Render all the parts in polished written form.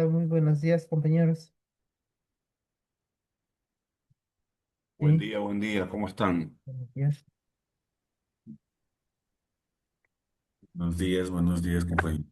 Muy buenos días, compañeros. Sí, Buen día, ¿cómo están? buenos días. Buenos días, compañero.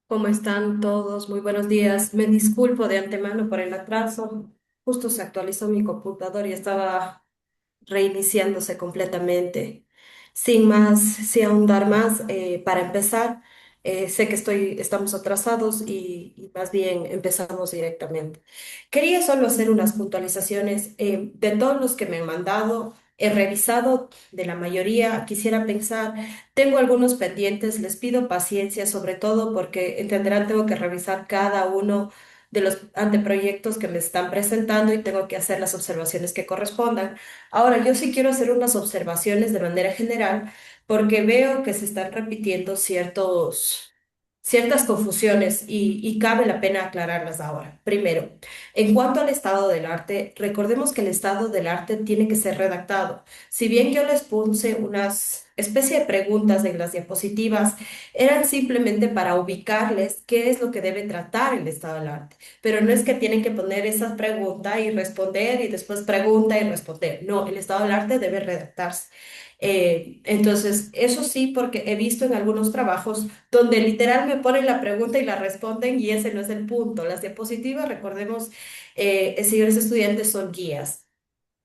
¿Cómo están todos? Muy buenos días. Me disculpo de antemano por el atraso. Justo se actualizó mi computador y estaba reiniciándose completamente. Sin más, sin ahondar más, para empezar, sé que estamos atrasados y más bien empezamos directamente. Quería solo hacer unas puntualizaciones de todos los que me han mandado. He revisado de la mayoría, quisiera pensar, tengo algunos pendientes, les pido paciencia, sobre todo porque entenderán, tengo que revisar cada uno de los anteproyectos que me están presentando y tengo que hacer las observaciones que correspondan. Ahora, yo sí quiero hacer unas observaciones de manera general porque veo que se están repitiendo ciertas confusiones y cabe la pena aclararlas ahora. Primero, en cuanto al estado del arte, recordemos que el estado del arte tiene que ser redactado. Si bien yo les puse unas especie de preguntas en las diapositivas, eran simplemente para ubicarles qué es lo que debe tratar el estado del arte. Pero no es que tienen que poner esa pregunta y responder y después pregunta y responder. No, el estado del arte debe redactarse. Entonces, eso sí, porque he visto en algunos trabajos donde literal me ponen la pregunta y la responden y ese no es el punto. Las diapositivas, recordemos, señores estudiantes, son guías.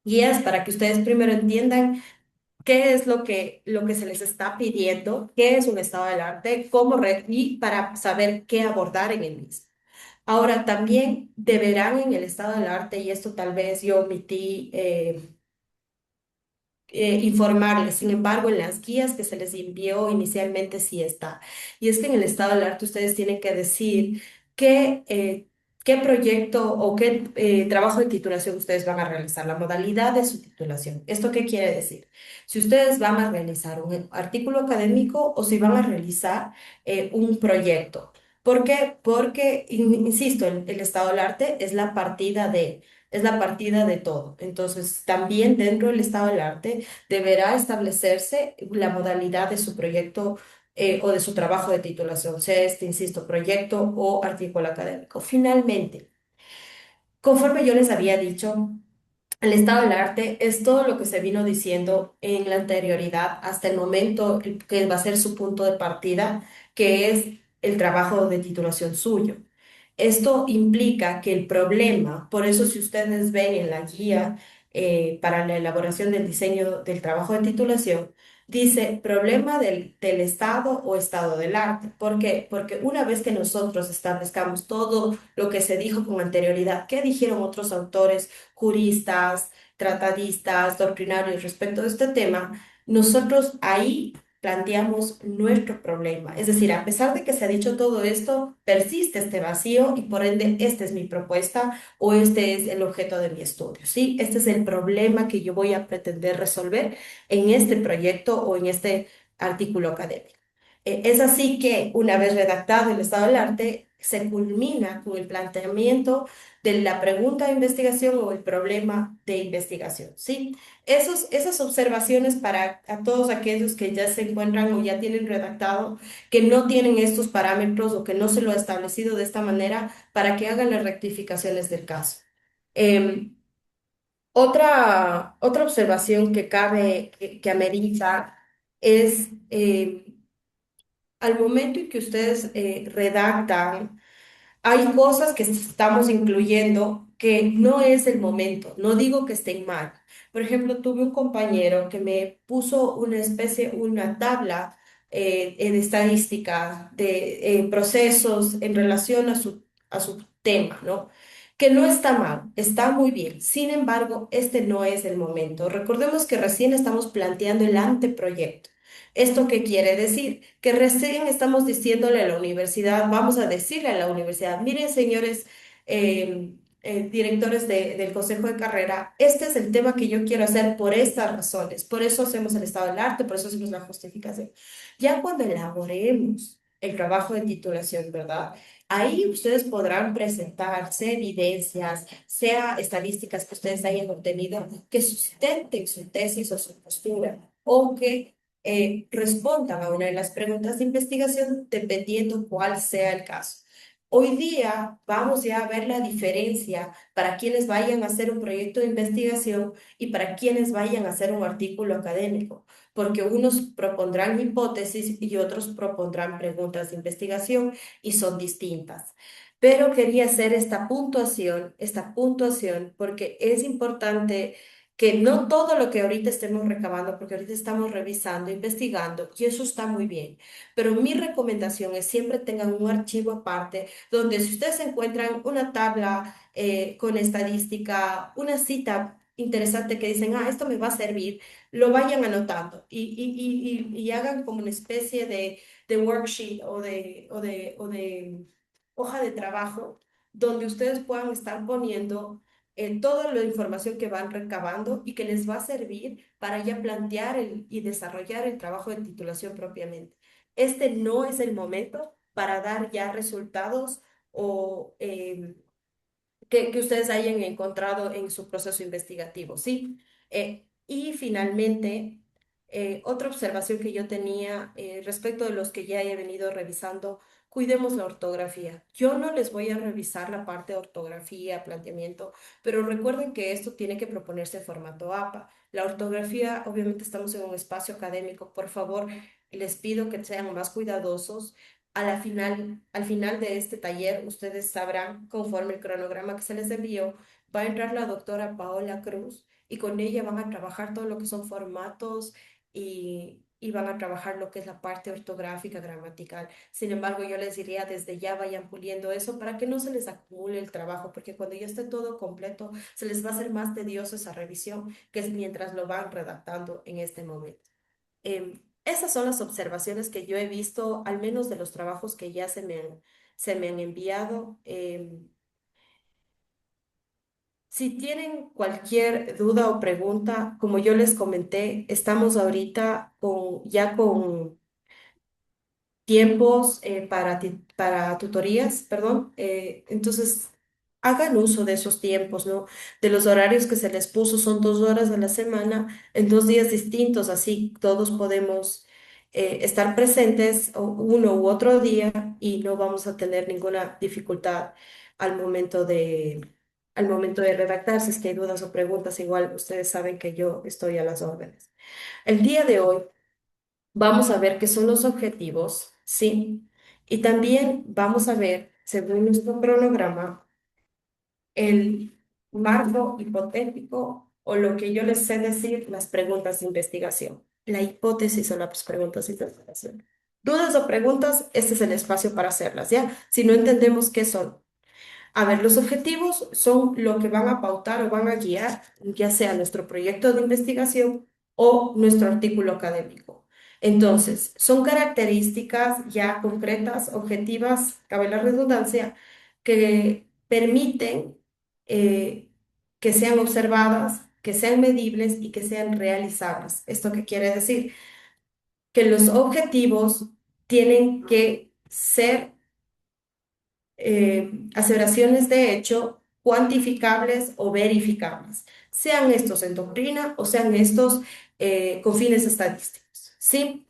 Guías para que ustedes primero entiendan qué es lo que se les está pidiendo, qué es un estado del arte, y para saber qué abordar en el mismo. Ahora, también deberán en el estado del arte, y esto tal vez yo omití informarles. Sin embargo, en las guías que se les envió inicialmente sí está. Y es que en el estado del arte ustedes tienen que decir qué proyecto o qué trabajo de titulación ustedes van a realizar, la modalidad de su titulación. ¿Esto qué quiere decir? Si ustedes van a realizar un artículo académico o si van a realizar un proyecto. ¿Por qué? Porque, insisto, el estado del arte es la partida de todo. Entonces, también dentro del estado del arte deberá establecerse la modalidad de su proyecto o de su trabajo de titulación, sea este, insisto, proyecto o artículo académico. Finalmente, conforme yo les había dicho, el estado del arte es todo lo que se vino diciendo en la anterioridad hasta el momento que va a ser su punto de partida, que es el trabajo de titulación suyo. Esto implica que el problema, por eso si ustedes ven en la guía para la elaboración del diseño del trabajo de titulación, dice problema del estado o estado del arte. ¿Por qué? Porque una vez que nosotros establezcamos todo lo que se dijo con anterioridad, qué dijeron otros autores, juristas, tratadistas, doctrinarios respecto de este tema, nosotros ahí planteamos nuestro problema. Es decir, a pesar de que se ha dicho todo esto, persiste este vacío y por ende esta es mi propuesta o este es el objeto de mi estudio, ¿sí? Este es el problema que yo voy a pretender resolver en este proyecto o en este artículo académico. Es así que una vez redactado el estado del arte, se culmina con el planteamiento de la pregunta de investigación o el problema de investigación, ¿sí? Esas observaciones para a todos aquellos que ya se encuentran o ya tienen redactado, que no tienen estos parámetros o que no se lo ha establecido de esta manera, para que hagan las rectificaciones del caso. Em, otra observación que cabe, que amerita, es al momento en que ustedes redactan hay cosas que estamos incluyendo que no es el momento. No digo que estén mal. Por ejemplo, tuve un compañero que me puso una tabla de estadística de procesos en relación a su tema, ¿no? Que no está mal, está muy bien. Sin embargo, este no es el momento. Recordemos que recién estamos planteando el anteproyecto. ¿Esto qué quiere decir? Que recién estamos diciéndole a la universidad, vamos a decirle a la universidad, miren, señores directores del consejo de carrera, este es el tema que yo quiero hacer por estas razones, por eso hacemos el estado del arte, por eso hacemos la justificación. Ya cuando elaboremos el trabajo de titulación, ¿verdad? Ahí ustedes podrán presentarse evidencias, sea estadísticas que ustedes hayan obtenido, que sustenten su tesis o su postura, o que respondan a una de las preguntas de investigación dependiendo cuál sea el caso. Hoy día vamos ya a ver la diferencia para quienes vayan a hacer un proyecto de investigación y para quienes vayan a hacer un artículo académico, porque unos propondrán hipótesis y otros propondrán preguntas de investigación y son distintas. Pero quería hacer esta puntuación, porque es importante que no todo lo que ahorita estemos recabando, porque ahorita estamos revisando, investigando, y eso está muy bien. Pero mi recomendación es siempre tengan un archivo aparte donde si ustedes encuentran una tabla con estadística, una cita interesante que dicen, ah, esto me va a servir, lo vayan anotando y hagan como una especie de worksheet o de hoja de trabajo donde ustedes puedan estar poniendo toda la información que van recabando y que les va a servir para ya plantear y desarrollar el trabajo de titulación propiamente. Este no es el momento para dar ya resultados o que ustedes hayan encontrado en su proceso investigativo, ¿sí? Y finalmente, otra observación que yo tenía respecto de los que ya he venido revisando, cuidemos la ortografía. Yo no les voy a revisar la parte de ortografía, planteamiento, pero recuerden que esto tiene que proponerse en formato APA. La ortografía, obviamente estamos en un espacio académico, por favor, les pido que sean más cuidadosos al final de este taller, ustedes sabrán, conforme el cronograma que se les envió, va a entrar la doctora Paola Cruz y con ella van a trabajar todo lo que son formatos y van a trabajar lo que es la parte ortográfica, gramatical. Sin embargo, yo les diría desde ya vayan puliendo eso para que no se les acumule el trabajo, porque cuando ya esté todo completo, se les va a hacer más tedioso esa revisión, que es mientras lo van redactando en este momento. Esas son las observaciones que yo he visto, al menos de los trabajos que ya se me han enviado. Si tienen cualquier duda o pregunta, como yo les comenté, estamos ahorita ya con tiempos para tutorías, perdón. Entonces, hagan uso de esos tiempos, ¿no? De los horarios que se les puso, son 2 horas a la semana, en 2 días distintos, así todos podemos estar presentes uno u otro día y no vamos a tener ninguna dificultad al momento al momento de redactar. Si es que hay dudas o preguntas, igual ustedes saben que yo estoy a las órdenes. El día de hoy. Vamos a ver qué son los objetivos, ¿sí? Y también vamos a ver, según nuestro cronograma, el marco hipotético o lo que yo les sé decir, las preguntas de investigación. La hipótesis o las preguntas de investigación. Dudas o preguntas, este es el espacio para hacerlas, ¿ya? Si no entendemos qué son, a ver, los objetivos son lo que van a pautar o van a guiar, ya sea nuestro proyecto de investigación o nuestro artículo académico. Entonces, son características ya concretas, objetivas, cabe la redundancia, que permiten eh, que sean observadas, que sean medibles y que sean realizables. ¿Esto qué quiere decir? Que los objetivos tienen que ser aseveraciones de hecho cuantificables o verificables, sean estos en doctrina o sean estos con fines estadísticos. ¿Sí?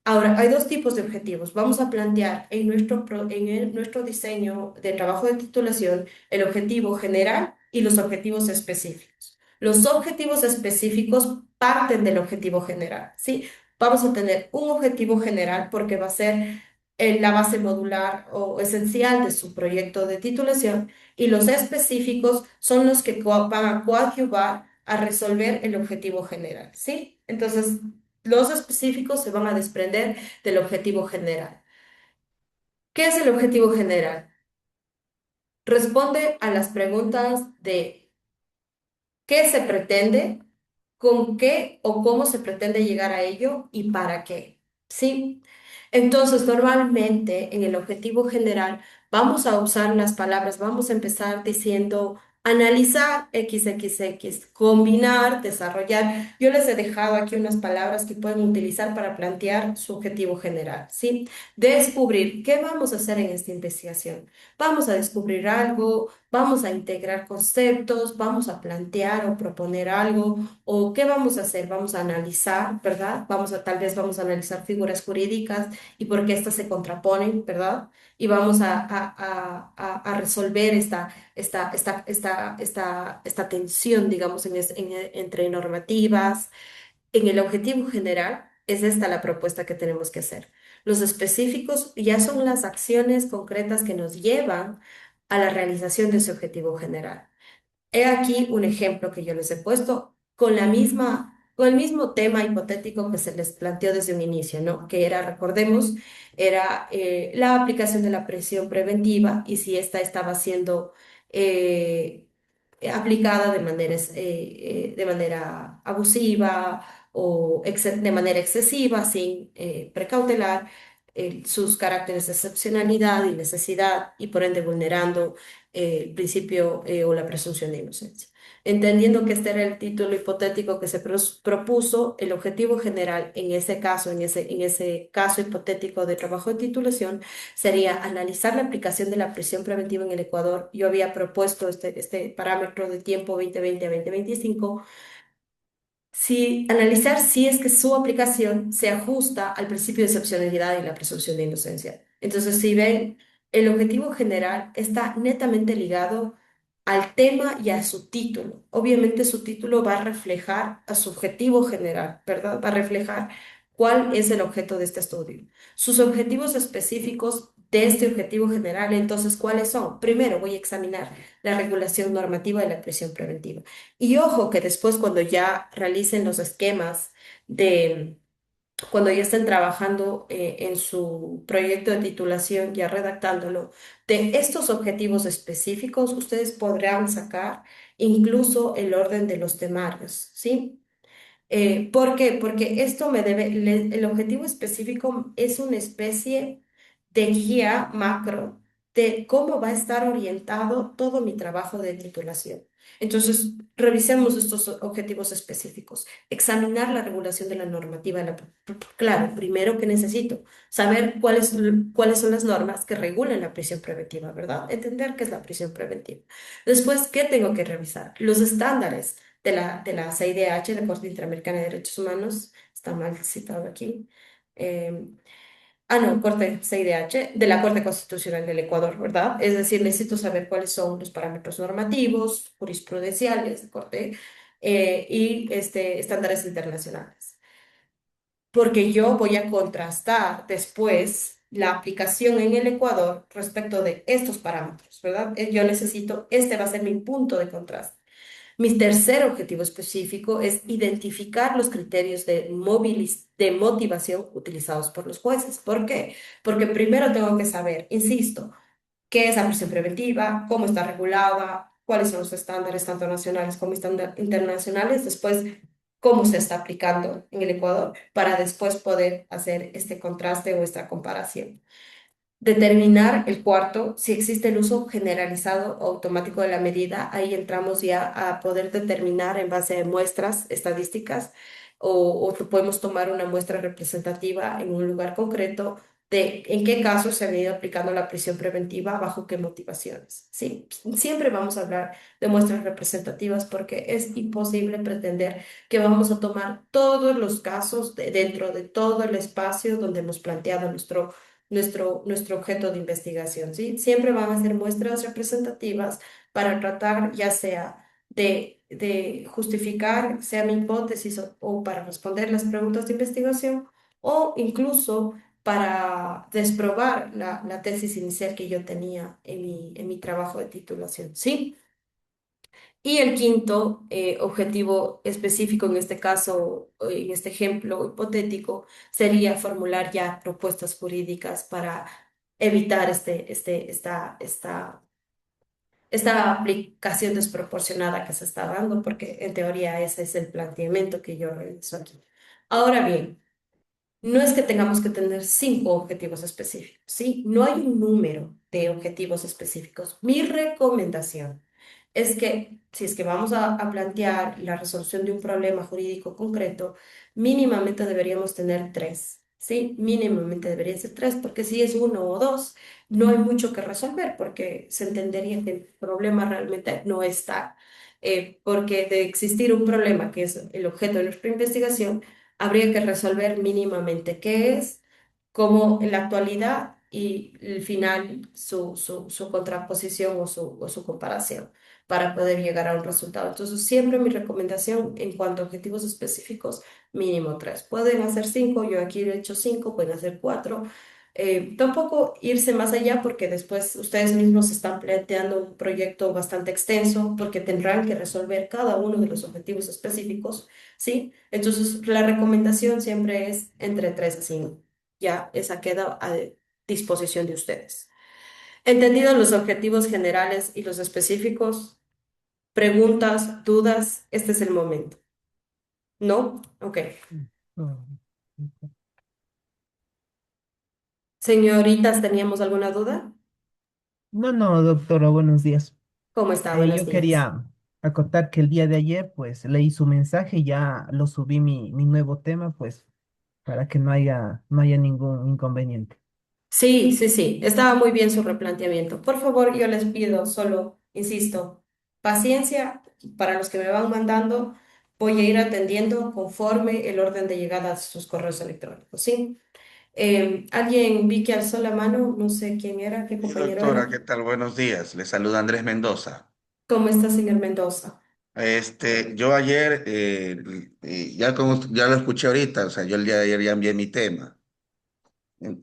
Ahora, hay dos tipos de objetivos. Vamos a plantear nuestro diseño de trabajo de titulación el objetivo general y los objetivos específicos. Los objetivos específicos parten del objetivo general, ¿sí? Vamos a tener un objetivo general porque va a ser la base modular o esencial de su proyecto de titulación y los específicos son los que van a coadyuvar a resolver el objetivo general, ¿sí? Entonces, los específicos se van a desprender del objetivo general. ¿Qué es el objetivo general? Responde a las preguntas de qué se pretende, con qué o cómo se pretende llegar a ello y para qué. ¿Sí? Entonces, normalmente en el objetivo general vamos a usar las palabras, vamos a empezar diciendo Analizar XXX, combinar, desarrollar. Yo les he dejado aquí unas palabras que pueden utilizar para plantear su objetivo general, ¿sí? Descubrir qué vamos a hacer en esta investigación. Vamos a descubrir algo, vamos a integrar conceptos, vamos a plantear o proponer algo, o qué vamos a hacer. Vamos a analizar, ¿verdad? Tal vez vamos a analizar figuras jurídicas y por qué estas se contraponen, ¿verdad? Y vamos a resolver esta tensión, digamos, entre normativas. En el objetivo general, es esta la propuesta que tenemos que hacer. Los específicos ya son las acciones concretas que nos llevan a la realización de ese objetivo general. He aquí un ejemplo que yo les he puesto con el mismo tema hipotético que se les planteó desde un inicio, ¿no? Que era, recordemos, era la aplicación de la prisión preventiva y si esta estaba siendo eh, aplicada de manera abusiva o de manera excesiva, sin precautelar sus caracteres de excepcionalidad y necesidad y por ende vulnerando el principio o la presunción de inocencia. Entendiendo que este era el título hipotético que se propuso, el objetivo general en ese caso, en ese caso hipotético de trabajo de titulación, sería analizar la aplicación de la prisión preventiva en el Ecuador. Yo había propuesto este parámetro de tiempo 2020 a 2025. Analizar si es que su aplicación se ajusta al principio de excepcionalidad y la presunción de inocencia. Entonces, si ven, el objetivo general está netamente ligado al tema y a su título. Obviamente su título va a reflejar a su objetivo general, ¿verdad? Va a reflejar cuál es el objeto de este estudio. Sus objetivos específicos de este objetivo general, entonces, ¿cuáles son? Primero, voy a examinar la regulación normativa de la prisión preventiva. Y ojo que después cuando ya realicen los esquemas de, cuando ya estén trabajando en su proyecto de titulación, ya redactándolo, de estos objetivos específicos, ustedes podrán sacar incluso el orden de los temarios, ¿sí? ¿Por qué? Porque esto el objetivo específico es una especie de guía macro de cómo va a estar orientado todo mi trabajo de titulación. Entonces, revisemos estos objetivos específicos. Examinar la regulación de la normativa. Claro, primero que necesito saber cuáles son las normas que regulan la prisión preventiva, ¿verdad? Entender qué es la prisión preventiva. Después, ¿qué tengo que revisar? Los estándares de la CIDH, la Corte Interamericana de Derechos Humanos, está mal citado aquí. Eh, no, Corte CIDH, de la Corte Constitucional del Ecuador, ¿verdad? Es decir, necesito saber cuáles son los parámetros normativos, jurisprudenciales de Corte y estándares internacionales. Porque yo voy a contrastar después la aplicación en el Ecuador respecto de estos parámetros, ¿verdad? Yo necesito, este va a ser mi punto de contraste. Mi tercer objetivo específico es identificar los criterios de motivación utilizados por los jueces. ¿Por qué? Porque primero tengo que saber, insisto, qué es la prisión preventiva, cómo está regulada, cuáles son los estándares tanto nacionales como internacionales, después cómo se está aplicando en el Ecuador para después poder hacer este contraste o esta comparación. Determinar el cuarto, si existe el uso generalizado o automático de la medida, ahí entramos ya a poder determinar en base a muestras estadísticas o podemos tomar una muestra representativa en un lugar concreto de en qué casos se ha venido aplicando la prisión preventiva, bajo qué motivaciones. Sí, siempre vamos a hablar de muestras representativas porque es imposible pretender que vamos a tomar todos los casos dentro de todo el espacio donde hemos planteado nuestro objeto de investigación, ¿sí? Siempre van a ser muestras representativas para tratar ya sea de justificar, sea mi hipótesis o para responder las preguntas de investigación o incluso para desprobar la tesis inicial que yo tenía en mi trabajo de titulación, ¿sí? Y el quinto objetivo específico en este caso, en este ejemplo hipotético, sería formular ya propuestas jurídicas para evitar esta aplicación desproporcionada que se está dando, porque en teoría ese es el planteamiento que yo realizo aquí. Ahora bien, no es que tengamos que tener 5 objetivos específicos, ¿sí? No hay un número de objetivos específicos. Mi recomendación es que si es que vamos a plantear la resolución de un problema jurídico concreto, mínimamente deberíamos tener tres, ¿sí? Mínimamente deberían ser tres, porque si es uno o dos, no hay mucho que resolver, porque se entendería que el problema realmente no está. Porque de existir un problema que es el objeto de nuestra investigación, habría que resolver mínimamente qué es, cómo en la actualidad y el final su contraposición o su comparación para poder llegar a un resultado. Entonces, siempre mi recomendación en cuanto a objetivos específicos, mínimo tres. Pueden hacer cinco, yo aquí he hecho cinco, pueden hacer cuatro. Tampoco irse más allá porque después ustedes mismos están planteando un proyecto bastante extenso porque tendrán que resolver cada uno de los objetivos específicos, ¿sí? Entonces, la recomendación siempre es entre 3 a 5. Ya esa queda a disposición de ustedes. Entendidos los objetivos generales y los específicos, preguntas, dudas, este es el momento. ¿No? Ok. Mm. Señoritas, ¿teníamos alguna duda? No, no, doctora, buenos días. ¿Cómo está? Buenos Yo días. quería acotar que el día de ayer, pues, leí su mensaje y ya lo subí mi nuevo tema, pues, para que no haya ningún inconveniente. Sí, sí, sí, estaba muy bien su replanteamiento. Por favor, yo les pido solo, insisto, paciencia para los que me van mandando. Voy a ir atendiendo conforme el orden de llegada a sus correos electrónicos, ¿sí? Alguien vi que alzó la mano, no sé quién era, qué Sí, compañero doctora, era. ¿qué tal? Buenos días. Le saluda Andrés Mendoza. ¿Cómo está, señor Mendoza? Yo ayer, ya lo escuché ahorita, o sea, yo el día de ayer ya envié mi tema.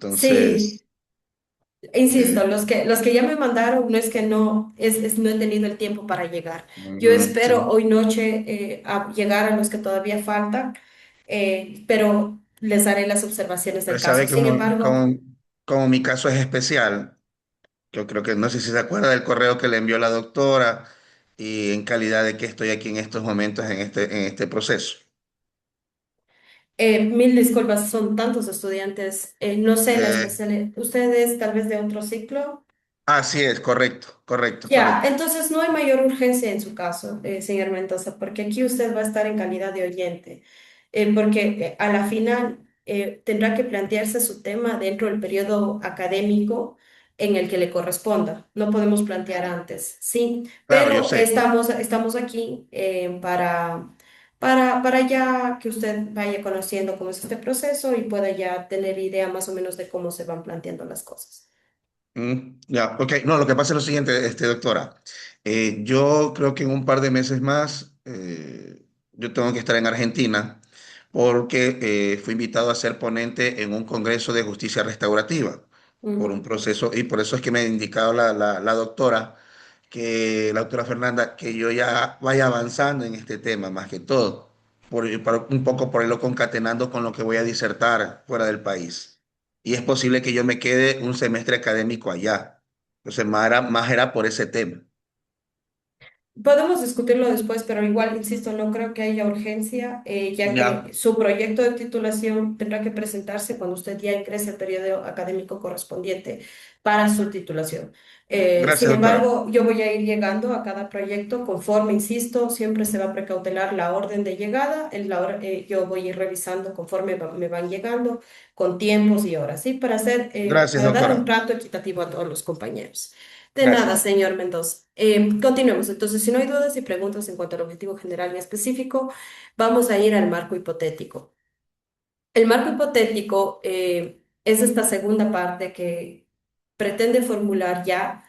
Sí, Entonces, insisto, eh, los que ya me mandaron no es que no, no he tenido el tiempo para llegar. Yo ujú, espero sí. hoy noche a llegar a los que todavía faltan, pero les haré las observaciones del Pero caso. sabe que Sin embargo, como mi caso es especial, yo creo que no sé si se acuerda del correo que le envió la doctora y en calidad de que estoy aquí en estos momentos en este proceso. mil disculpas, son tantos estudiantes, no sé la Eh, especialidad. ¿Ustedes tal vez de otro ciclo? Así es, correcto, correcto, Ya, correcto. entonces no hay mayor urgencia en su caso, señor Mendoza, porque aquí usted va a estar en calidad de oyente, porque a la final tendrá que plantearse su tema dentro del periodo académico en el que le corresponda. No podemos plantear antes, sí, Claro, yo pero sé. estamos aquí para ya que usted vaya conociendo cómo es este proceso y pueda ya tener idea más o menos de cómo se van planteando las cosas. Ya, ok. No, lo que pasa es lo siguiente, doctora. Yo creo que en un par de meses más yo tengo que estar en Argentina porque fui invitado a ser ponente en un congreso de justicia restaurativa por un Ujú. proceso y por eso es que me ha indicado la doctora, la doctora Fernanda, que yo ya vaya avanzando en este tema más que todo, un poco por irlo concatenando con lo que voy a disertar fuera del país y es posible que yo me quede un semestre académico allá. Entonces, más era por ese tema. Podemos discutirlo después, pero igual, insisto, no creo que haya urgencia, ya que Ya, su proyecto de titulación tendrá que presentarse cuando usted ya ingrese al periodo académico correspondiente para su titulación. Sin gracias, doctora. embargo, yo voy a ir llegando a cada proyecto conforme, insisto, siempre se va a precautelar la orden de llegada, yo voy a ir revisando conforme me van llegando, con tiempos y horas, ¿sí? Gracias, Para dar un doctora. trato equitativo a todos los compañeros. De nada, Gracias. señor Mendoza. Continuemos. Entonces, si no hay dudas y preguntas en cuanto al objetivo general y específico, vamos a ir al marco hipotético. El marco hipotético es esta segunda parte que pretende formular ya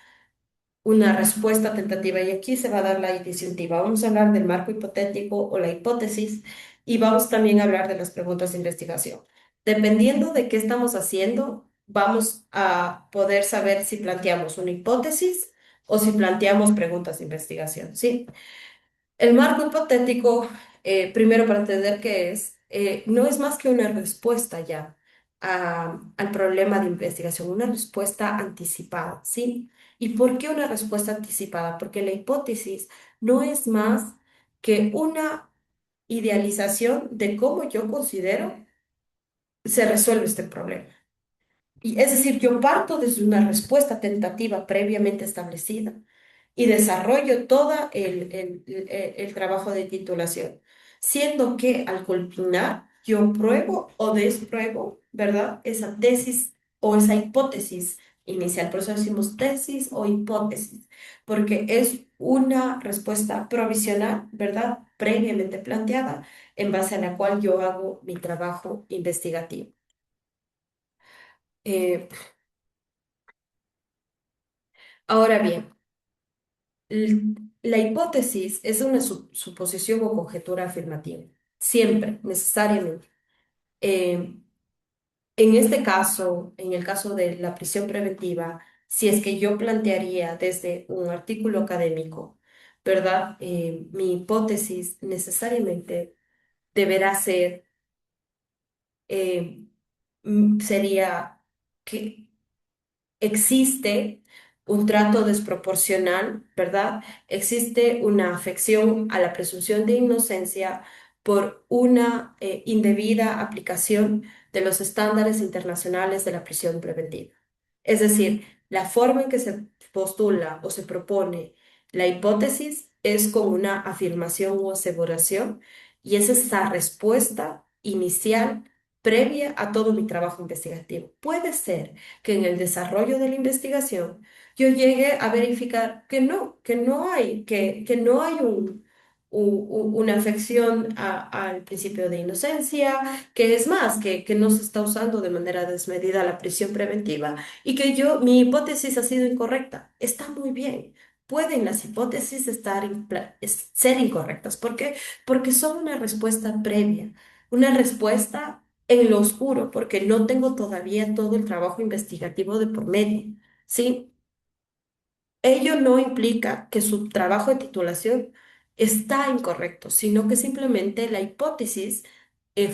una respuesta tentativa y aquí se va a dar la disyuntiva. Vamos a hablar del marco hipotético o la hipótesis y vamos también a hablar de las preguntas de investigación. Dependiendo de qué estamos haciendo, vamos a poder saber si planteamos una hipótesis o si planteamos preguntas de investigación, ¿sí? El marco hipotético, primero para entender qué es, no es más que una respuesta ya al problema de investigación, una respuesta anticipada, ¿sí? ¿Y por qué una respuesta anticipada? Porque la hipótesis no es más que una idealización de cómo yo considero se resuelve este problema. Y es decir, yo parto desde una respuesta tentativa previamente establecida y desarrollo todo el trabajo de titulación, siendo que al culminar yo pruebo o desprruebo, ¿verdad? Esa tesis o esa hipótesis inicial. Por eso decimos tesis o hipótesis, porque es una respuesta provisional, ¿verdad? Previamente planteada, en base a la cual yo hago mi trabajo investigativo. Eh, ahora bien, la hipótesis es una suposición o conjetura afirmativa, siempre, necesariamente. Eh, en este caso, en el caso de la prisión preventiva, si es que yo plantearía desde un artículo académico, ¿verdad? Mi hipótesis necesariamente deberá ser, sería que existe un trato desproporcional, ¿verdad? Existe una afección a la presunción de inocencia por una indebida aplicación de los estándares internacionales de la prisión preventiva. Es decir, la forma en que se postula o se propone la hipótesis es con una afirmación o aseveración y es esa respuesta inicial previa a todo mi trabajo investigativo. Puede ser que en el desarrollo de la investigación yo llegue a verificar que no hay una afección al principio de inocencia, que es más, que no se está usando de manera desmedida la prisión preventiva y que mi hipótesis ha sido incorrecta. Está muy bien. Pueden las hipótesis ser incorrectas. ¿Por qué? Porque son una respuesta previa, una respuesta en lo oscuro, porque no tengo todavía todo el trabajo investigativo de por medio, ¿sí? Ello no implica que su trabajo de titulación está incorrecto, sino que simplemente la hipótesis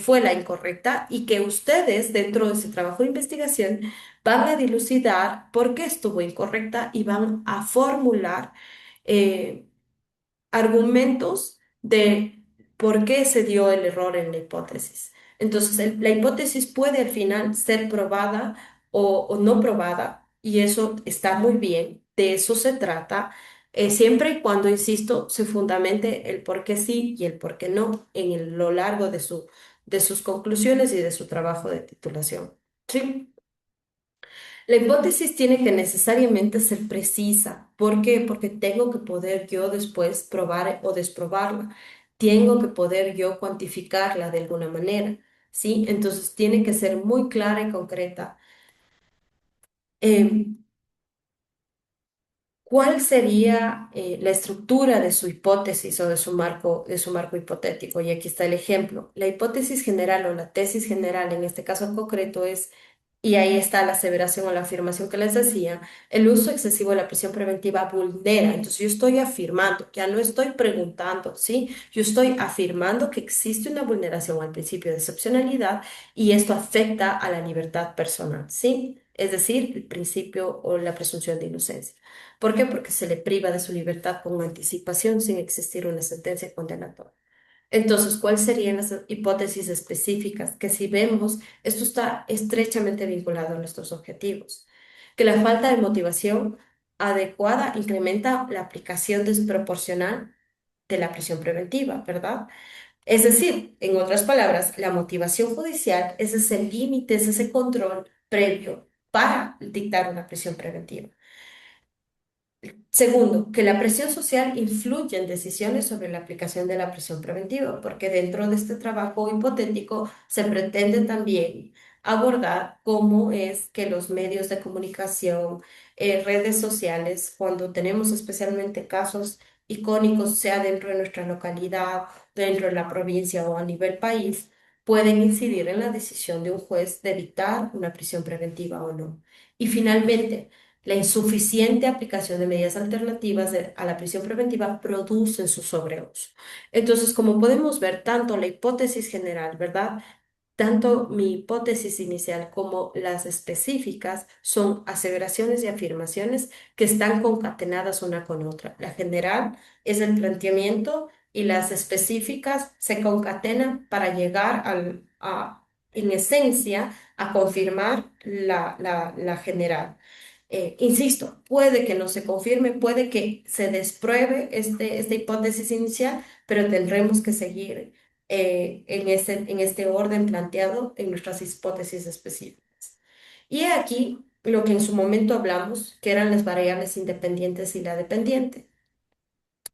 fue la incorrecta y que ustedes dentro de ese trabajo de investigación van a dilucidar por qué estuvo incorrecta y van a formular eh, argumentos de por qué se dio el error en la hipótesis. Entonces, la hipótesis puede al final ser probada o no probada, y eso está muy bien, de eso se trata, siempre y cuando, insisto, se fundamente el por qué sí y el por qué no lo largo de sus conclusiones y de su trabajo de titulación. Sí. La hipótesis tiene que necesariamente ser precisa. ¿Por qué? Porque tengo que poder yo después probar o desprobarla. Tengo que poder yo cuantificarla de alguna manera, ¿sí? Entonces tiene que ser muy clara y concreta. Em, ¿Cuál sería la estructura de su hipótesis o de su marco hipotético? Y aquí está el ejemplo. La hipótesis general o la tesis general, en este caso en concreto, es, y ahí está la aseveración o la afirmación que les decía, el uso excesivo de la prisión preventiva vulnera. Entonces yo estoy afirmando, ya no estoy preguntando, ¿sí? Yo estoy afirmando que existe una vulneración al principio de excepcionalidad y esto afecta a la libertad personal, ¿sí? Es decir, el principio o la presunción de inocencia. ¿Por qué? Porque se le priva de su libertad con anticipación sin existir una sentencia condenatoria. Entonces, ¿cuáles serían las hipótesis específicas? Que si vemos, esto está estrechamente vinculado a nuestros objetivos. Que la falta de motivación adecuada incrementa la aplicación desproporcional de la prisión preventiva, ¿verdad? Es decir, en otras palabras, la motivación judicial es ese límite, es ese control previo para dictar una prisión preventiva. Segundo, que la presión social influye en decisiones sobre la aplicación de la prisión preventiva, porque dentro de este trabajo hipotético se pretende también abordar cómo es que los medios de comunicación, redes sociales, cuando tenemos especialmente casos icónicos, sea dentro de nuestra localidad, dentro de la provincia o a nivel país, pueden incidir en la decisión de un juez de dictar una prisión preventiva o no. Y finalmente, la insuficiente aplicación de medidas alternativas a la prisión preventiva produce su sobreuso. Entonces, como podemos ver, tanto la hipótesis general, ¿verdad? Tanto mi hipótesis inicial como las específicas son aseveraciones y afirmaciones que están concatenadas una con otra. La general es el planteamiento y las específicas se concatenan para llegar en esencia, a confirmar la general. Insisto, puede que no se confirme, puede que se despruebe esta hipótesis inicial, pero tendremos que seguir en este orden planteado en nuestras hipótesis específicas. Y he aquí lo que en su momento hablamos, que eran las variables independientes y la dependiente.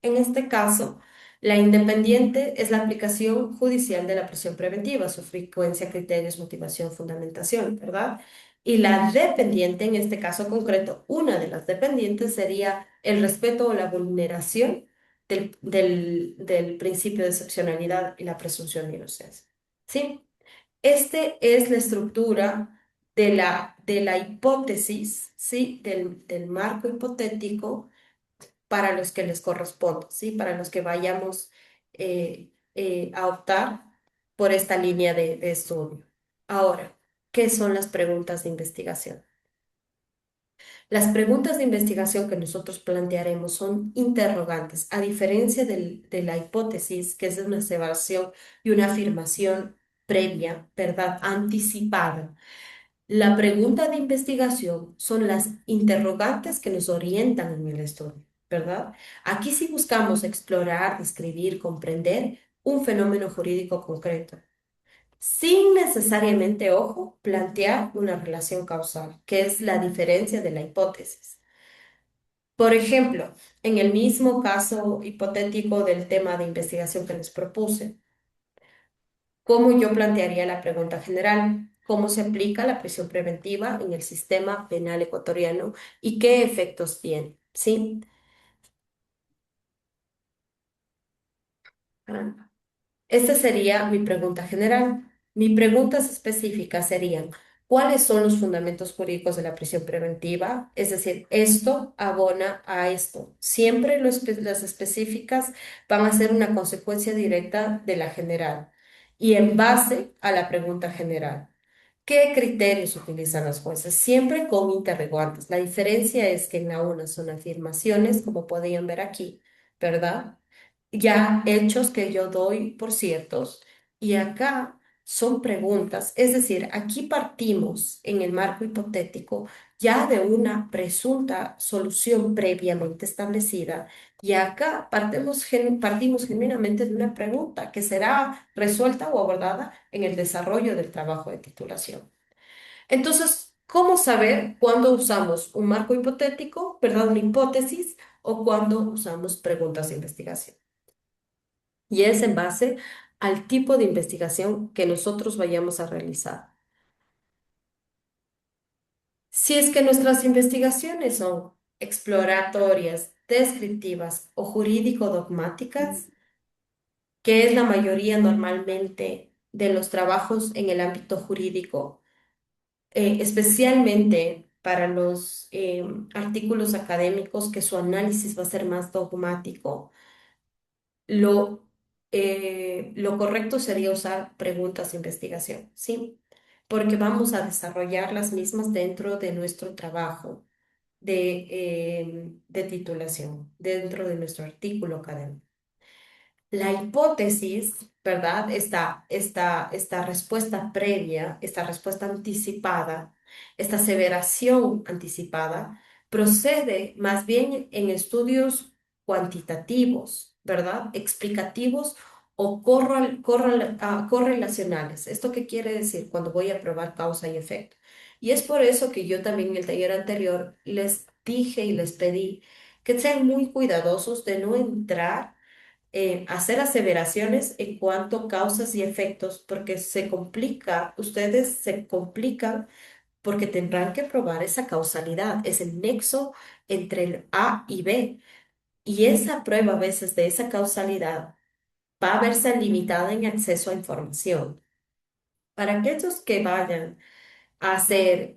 En este caso, la independiente es la aplicación judicial de la prisión preventiva, su frecuencia, criterios, motivación, fundamentación, ¿verdad? Y la dependiente, en este caso concreto, una de las dependientes sería el respeto o la vulneración del principio de excepcionalidad y la presunción de inocencia. ¿Sí? Este es la estructura de la hipótesis, ¿sí? Del marco hipotético para los que les corresponde, ¿sí? Para los que vayamos a optar por esta línea de estudio. Ahora, ¿qué son las preguntas de investigación? Las preguntas de investigación que nosotros plantearemos son interrogantes, a diferencia de la hipótesis, que es una aseveración y una afirmación previa, ¿verdad? Anticipada. La pregunta de investigación son las interrogantes que nos orientan en el estudio, ¿verdad? Aquí sí buscamos explorar, describir, comprender un fenómeno jurídico concreto, sin necesariamente, ojo, plantear una relación causal, que es la diferencia de la hipótesis. Por ejemplo, en el mismo caso hipotético del tema de investigación que les propuse, ¿cómo yo plantearía la pregunta general? ¿Cómo se aplica la prisión preventiva en el sistema penal ecuatoriano y qué efectos tiene? ¿Sí? Caramba. Esta sería mi pregunta general. Mis preguntas específicas serían, ¿cuáles son los fundamentos jurídicos de la prisión preventiva? Es decir, esto abona a esto. Siempre las específicas van a ser una consecuencia directa de la general y en base a la pregunta general. ¿Qué criterios utilizan los jueces? Siempre con interrogantes. La diferencia es que en la una son afirmaciones, como podían ver aquí, ¿verdad? Ya hechos que yo doy por ciertos, y acá son preguntas. Es decir, aquí partimos en el marco hipotético ya de una presunta solución previamente establecida, y acá partimos genuinamente de una pregunta que será resuelta o abordada en el desarrollo del trabajo de titulación. Entonces, ¿cómo saber cuándo usamos un marco hipotético, perdón, una hipótesis, o cuándo usamos preguntas de investigación? Y es en base al tipo de investigación que nosotros vayamos a realizar. Si es que nuestras investigaciones son exploratorias, descriptivas o jurídico-dogmáticas, que es la mayoría normalmente de los trabajos en el ámbito jurídico, especialmente para los artículos académicos, que su análisis va a ser más dogmático, lo correcto sería usar preguntas de investigación, ¿sí? Porque vamos a desarrollar las mismas dentro de nuestro trabajo de titulación, dentro de nuestro artículo académico. La hipótesis, ¿verdad? Esta respuesta previa, esta respuesta anticipada, esta aseveración anticipada, procede más bien en estudios cuantitativos, ¿verdad? Explicativos o correlacionales. ¿Esto qué quiere decir? Cuando voy a probar causa y efecto. Y es por eso que yo también en el taller anterior les dije y les pedí que sean muy cuidadosos de no entrar hacer aseveraciones en cuanto a causas y efectos, porque se complica, ustedes se complican porque tendrán que probar esa causalidad, ese nexo entre el A y B. Y esa prueba a veces de esa causalidad va a verse limitada en acceso a información. Para aquellos que vayan a hacer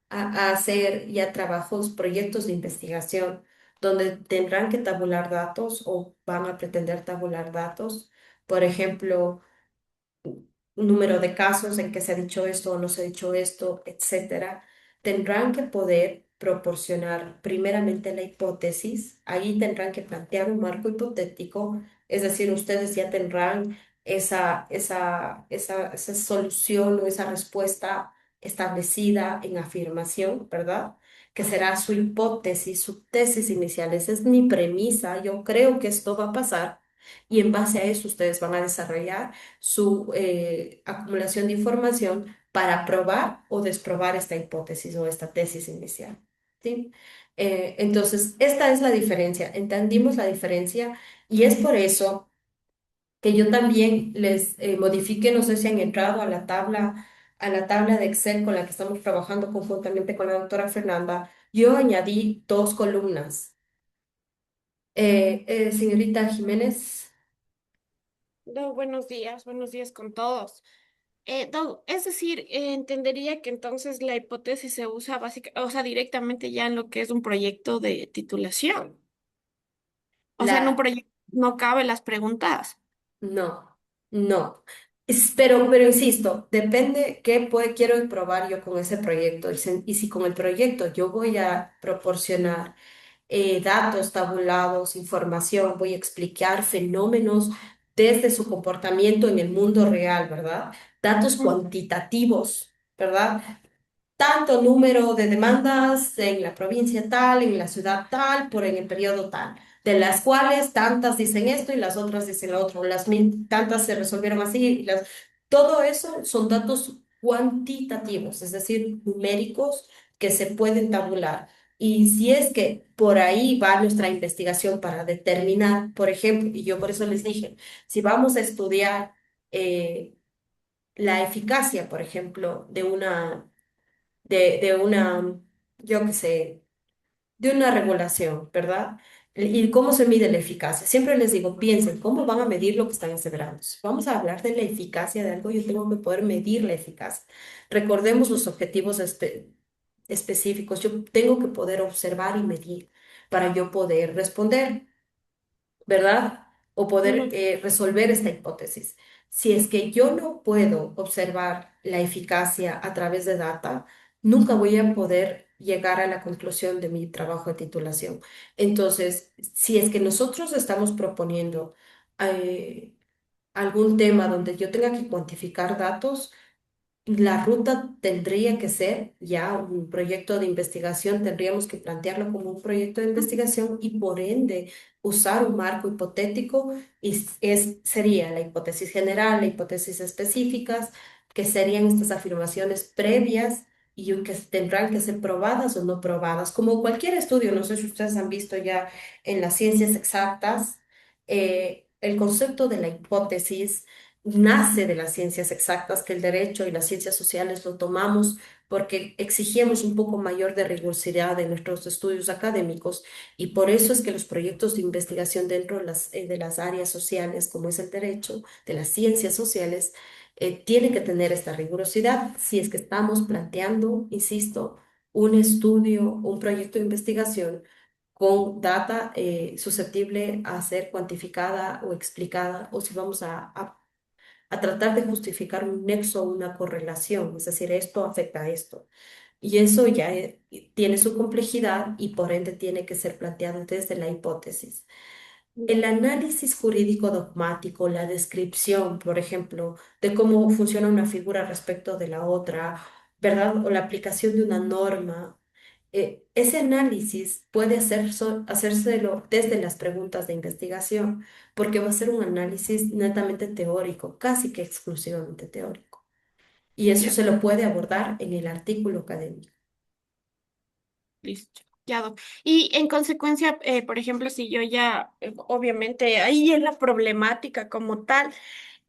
a hacer ya trabajos, proyectos de investigación, donde tendrán que tabular datos o van a pretender tabular datos. Por ejemplo, un número de casos en que se ha dicho esto o no se ha dicho esto, etcétera, tendrán que poder proporcionar primeramente la hipótesis, ahí tendrán que plantear un marco hipotético, es decir, ustedes ya tendrán esa solución o esa respuesta establecida en afirmación, ¿verdad? Que será su hipótesis, su tesis inicial. Esa es mi premisa. Yo creo que esto va a pasar y en base a eso ustedes van a desarrollar su acumulación de información para probar o desprobar esta hipótesis o esta tesis inicial. ¿Sí? Entonces, esta es la diferencia. Entendimos la diferencia y es por eso que yo también les modifique, no sé si han entrado a la tabla de Excel con la que estamos trabajando conjuntamente con la doctora Fernanda. Yo añadí dos columnas. Señorita Jiménez, Buenos días con todos. Es decir, entendería que entonces la hipótesis se usa básicamente, o sea, directamente ya en lo que es un proyecto de titulación. O sea, en un la, proyecto no caben las preguntas. no, no. Pero insisto, depende quiero probar yo con ese proyecto y si con el proyecto yo voy a proporcionar datos tabulados, información, voy a explicar fenómenos desde su comportamiento en el mundo real, ¿verdad? Datos Ujú. cuantitativos, ¿verdad? Tanto número de demandas en la provincia tal, en la ciudad tal, por en el periodo tal, de las cuales tantas dicen esto y las otras dicen lo otro, tantas se resolvieron así, todo eso son datos cuantitativos, es decir, numéricos que se pueden tabular. Y si es que por ahí va nuestra investigación para determinar, por ejemplo, y yo por eso les dije, si vamos a estudiar la eficacia, por ejemplo, de una, yo qué sé, de una regulación, ¿verdad? ¿Y cómo se mide la eficacia? Siempre les digo, piensen, ¿cómo van a medir lo que están asegurando? Si vamos a hablar de la eficacia de algo, yo tengo que poder medir la eficacia. Recordemos los objetivos específicos. Yo tengo que poder observar y medir para yo poder responder. ¿Verdad? O poder Ujú. resolver esta hipótesis. Si es que yo no puedo observar la eficacia a través de data, nunca voy a poder llegar a la conclusión de mi trabajo de titulación. Entonces, si es que nosotros estamos proponiendo eh, algún tema donde yo tenga que cuantificar datos, la ruta tendría que ser ya un proyecto de investigación, tendríamos que plantearlo como un proyecto de investigación y por ende usar un marco hipotético sería la hipótesis general, la hipótesis específicas, que serían estas afirmaciones previas y que tendrán que ser probadas o no probadas. Como cualquier estudio, no sé si ustedes han visto ya en las ciencias exactas, el concepto de la hipótesis nace de las ciencias exactas, que el derecho y las ciencias sociales lo tomamos porque exigimos un poco mayor de rigurosidad en nuestros estudios académicos y por eso es que los proyectos de investigación dentro de las áreas sociales, como es el derecho, de las ciencias sociales, tienen que tener esta rigurosidad si es que estamos planteando, insisto, un estudio, un proyecto de investigación con data susceptible a ser cuantificada o explicada, o si vamos a tratar de justificar un nexo o una correlación, es decir, esto afecta a esto. Y eso ya tiene su complejidad y por ende tiene que ser planteado desde la hipótesis. El análisis jurídico dogmático, la descripción, por ejemplo, de cómo funciona una figura respecto de la otra, ¿verdad? O la aplicación de una norma. Ese análisis puede hacérselo desde las preguntas de investigación, porque va a ser un análisis netamente teórico, casi que exclusivamente teórico. Y eso Ya, se lo puede abordar en el artículo académico. listo. Ya, Doc. Y en consecuencia, por ejemplo, si yo ya, obviamente, ahí es la problemática como tal.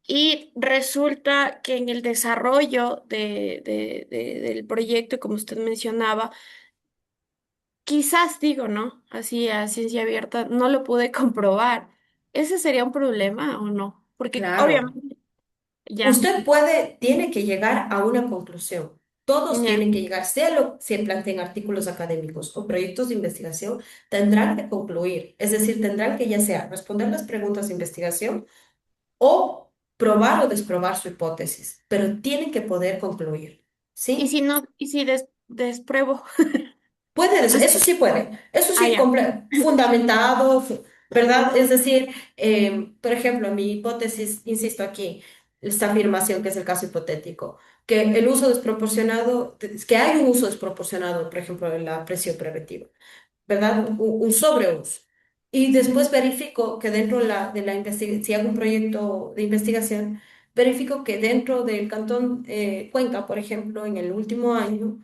Y resulta que en el desarrollo del proyecto, como usted mencionaba, quizás digo, ¿no? Así a ciencia abierta, no lo pude comprobar. ¿Ese sería un problema o no? Porque Claro. obviamente, ya, Tiene que llegar a una conclusión. Todos ya. tienen que llegar, sea lo se planteen artículos académicos o proyectos de investigación, tendrán que concluir. Es decir, tendrán que ya sea responder las preguntas de investigación o probar o desprobar su hipótesis, pero tienen que poder concluir. Y ¿Sí? si no, y si despruebo, Eso sí puede, eso ah, sí, ya. fundamentado, ¿verdad? Es decir, por ejemplo, mi hipótesis, insisto aquí, esta afirmación que es el caso hipotético, que el uso desproporcionado, que hay un uso desproporcionado, por ejemplo, en la presión preventiva, ¿verdad? Un sobreuso. Y después verifico que dentro de la investigación, si hago un proyecto de investigación, verifico que dentro del Cantón Cuenca, por ejemplo, en el último año,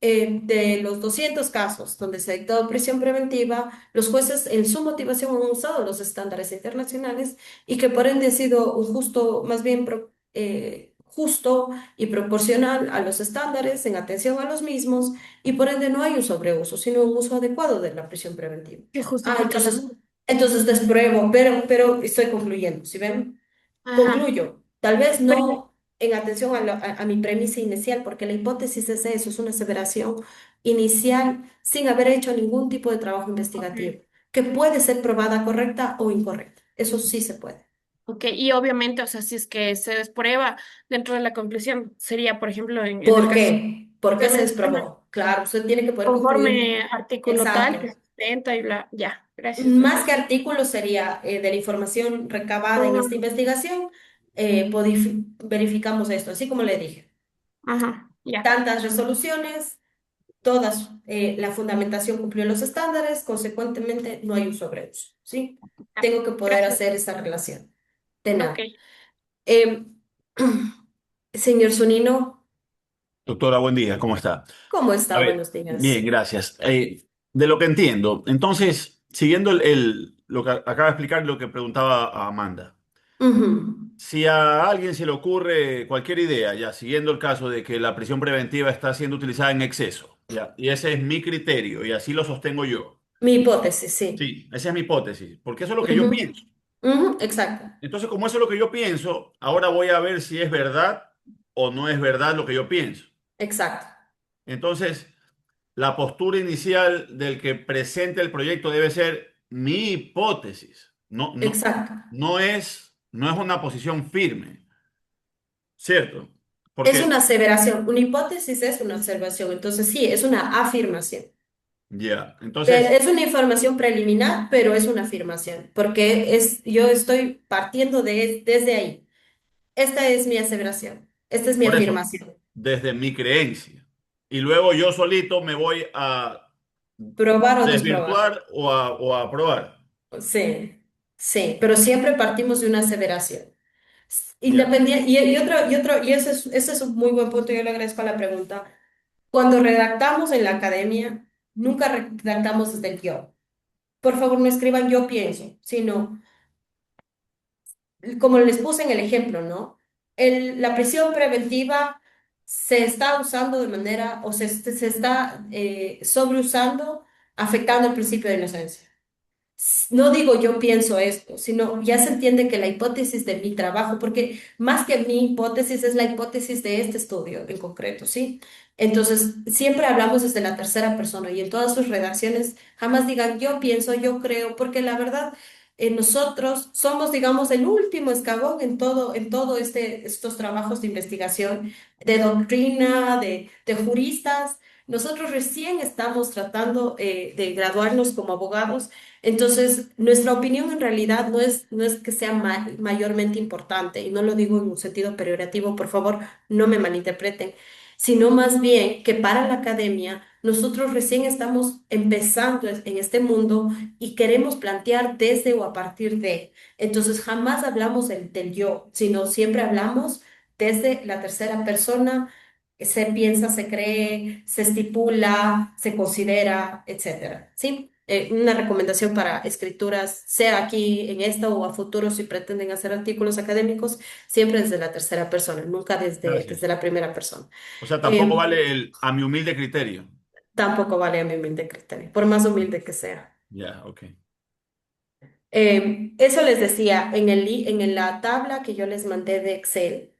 de los 200 casos donde se ha dictado prisión preventiva, los jueces en su motivación han usado los estándares internacionales y que por ende ha sido un justo, más bien justo y proporcional a los estándares en atención a los mismos y por ende no hay un sobreuso, sino un uso adecuado de la prisión preventiva. Que Ah, justifica la... entonces despruebo, pero estoy concluyendo, ¿sí ven? Ajá. Concluyo, tal vez Pero, no en atención a mi premisa inicial, porque la hipótesis es eso, es una aseveración inicial sin haber hecho ningún tipo de trabajo ok. investigativo, que puede ser probada correcta o incorrecta. Eso sí se puede. Ok, y obviamente, o sea, si es que se desprobaba dentro de la conclusión, sería, por ejemplo, en el ¿Por caso qué? ¿Por que qué se menciona, desprobó? Claro, usted tiene que poder concluir. conforme artículo tal, que Exacto. sustenta y bla, ya, gracias, Más que entonces. artículos sería de la información recabada en esta Mm, investigación, verificamos esto, así como le dije. ajá, ya, Tantas resoluciones, todas, la fundamentación cumplió los estándares, consecuentemente no hay un sobreuso, ¿sí? ya, Tengo que poder gracias. hacer esa relación. De Ok. nada. Em, señor Zunino, Doctora, buen día, ¿cómo está? ¿cómo A está? ver, Buenos días. bien, gracias. De lo que entiendo, entonces, siguiendo lo que acaba de explicar, lo que preguntaba a Amanda, Ujú. si a alguien se le ocurre cualquier idea, ya siguiendo el caso de que la prisión preventiva está siendo utilizada en exceso, ya, y ese es mi criterio y así lo sostengo yo. Mi hipótesis, sí. Sí, esa es mi hipótesis, porque eso es lo que yo Ujú. pienso. Ujú, exacto, Entonces, como eso es lo que yo pienso, ahora voy a ver si es verdad o no es verdad lo que yo pienso. exacto, Entonces, la postura inicial del que presente el proyecto debe ser mi hipótesis. exacto. No es una posición firme, ¿cierto? Es Porque, una aseveración. Una hipótesis es una observación. Entonces, sí, es una afirmación. ya, entonces, Es una información preliminar, pero es una afirmación, porque yo estoy partiendo desde ahí. Esta es mi aseveración, esta es mi por eso, afirmación. desde mi creencia. Y luego yo solito me voy a Probar o desprobar. desvirtuar o a aprobar. Sí, sí, pero siempre partimos de una aseveración. Ya. Independiente, y ese es un muy buen punto, yo le agradezco a la pregunta. Cuando redactamos en la academia, nunca redactamos desde el yo. Por favor, no escriban yo pienso, sino como les puse en el ejemplo, ¿no? La prisión preventiva se está usando de manera, o se está sobreusando, afectando el principio de inocencia. No digo yo pienso esto, sino ya se entiende que la hipótesis de mi trabajo, porque más que mi hipótesis es la hipótesis de este estudio en concreto, ¿sí? Entonces, siempre hablamos desde la tercera persona y en todas sus redacciones jamás digan yo pienso, yo creo, porque la verdad, nosotros somos, digamos, el último escalón en todo estos trabajos de investigación, de doctrina, de juristas. Nosotros recién estamos tratando de graduarnos como abogados, entonces, nuestra opinión en realidad no es que sea mayormente importante, y no lo digo en un sentido peyorativo, por favor, no me malinterpreten, sino más bien que para la academia nosotros recién estamos empezando en este mundo y queremos plantear desde o a partir de. Entonces, jamás hablamos del yo, sino siempre hablamos desde la tercera persona. Se piensa, se cree, se estipula, se considera, etcétera. ¿Sí? Una recomendación para escrituras, sea aquí en esta o a futuro si pretenden hacer artículos académicos, siempre desde la tercera persona, nunca desde Gracias. la primera persona. O sea, tampoco Eh, vale a mi humilde criterio. Tampoco vale a mi humilde criterio, por más humilde que sea. Ya, ok. Eso les decía en la tabla que yo les mandé de Excel.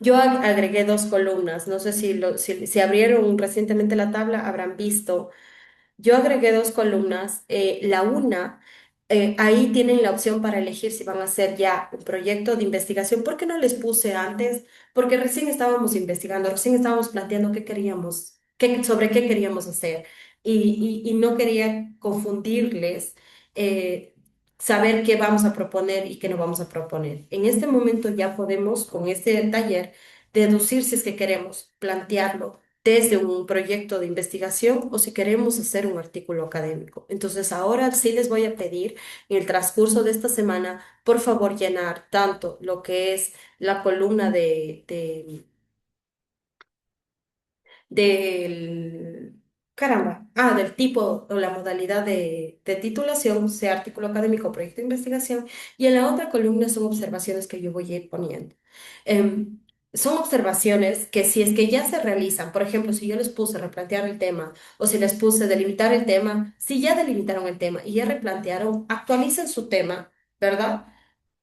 Yo agregué dos columnas, no sé si abrieron recientemente la tabla, habrán visto. Yo agregué dos columnas. La una, ahí tienen la opción para elegir si van a hacer ya un proyecto de investigación. ¿Por qué no les puse antes? Porque recién estábamos investigando, recién estábamos planteando qué queríamos, sobre qué queríamos hacer. Y no quería confundirles, eh, saber qué vamos a proponer y qué no vamos a proponer. En este momento ya podemos, con este taller, deducir si es que queremos plantearlo desde un proyecto de investigación o si queremos hacer un artículo académico. Entonces, ahora sí les voy a pedir en el transcurso de esta semana, por favor, llenar tanto lo que es la columna del, del tipo o la modalidad de titulación, sea artículo académico o proyecto de investigación, y en la otra columna son observaciones que yo voy a ir poniendo. Em, Son observaciones que si es que ya se realizan, por ejemplo, si yo les puse replantear el tema o si les puse delimitar el tema, si ya delimitaron el tema y ya replantearon, actualicen su tema, ¿verdad?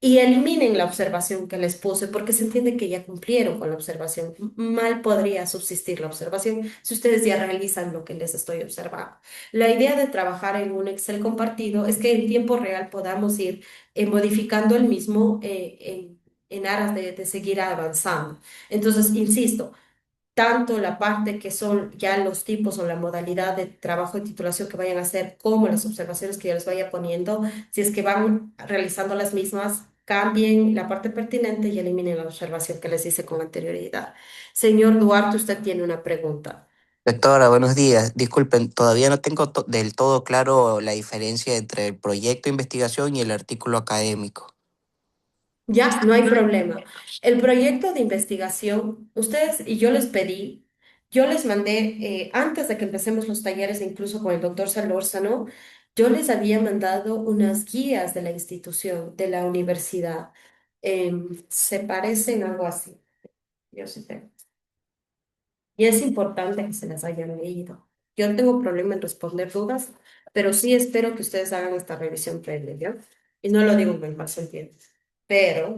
Y eliminen la observación que les puse porque se entiende que ya cumplieron con la observación. Mal podría subsistir la observación si ustedes ya realizan lo que les estoy observando. La idea de trabajar en un Excel compartido es que en tiempo real podamos ir modificando el mismo en aras de seguir avanzando. Entonces, insisto, tanto la parte que son ya los tipos o la modalidad de trabajo de titulación que vayan a hacer, como las observaciones que yo les vaya poniendo, si es que van realizando las mismas, cambien la parte pertinente y eliminen la observación que les hice con anterioridad. Señor Duarte, usted tiene una pregunta. Doctora, buenos días. Disculpen, todavía no tengo del todo claro la diferencia entre el proyecto de investigación y el artículo académico. Ya, no hay problema. El proyecto de investigación, ustedes y yo les pedí, yo les mandé, antes de que empecemos los talleres, incluso con el doctor Salórzano, yo les había mandado unas guías de la institución, de la universidad. Se parecen algo así. Yo sí tengo. Y es importante que se las hayan leído. Yo no tengo problema en responder dudas, pero sí espero que ustedes hagan esta revisión previa, ¿ya? Y no lo digo en mal sentido. Pero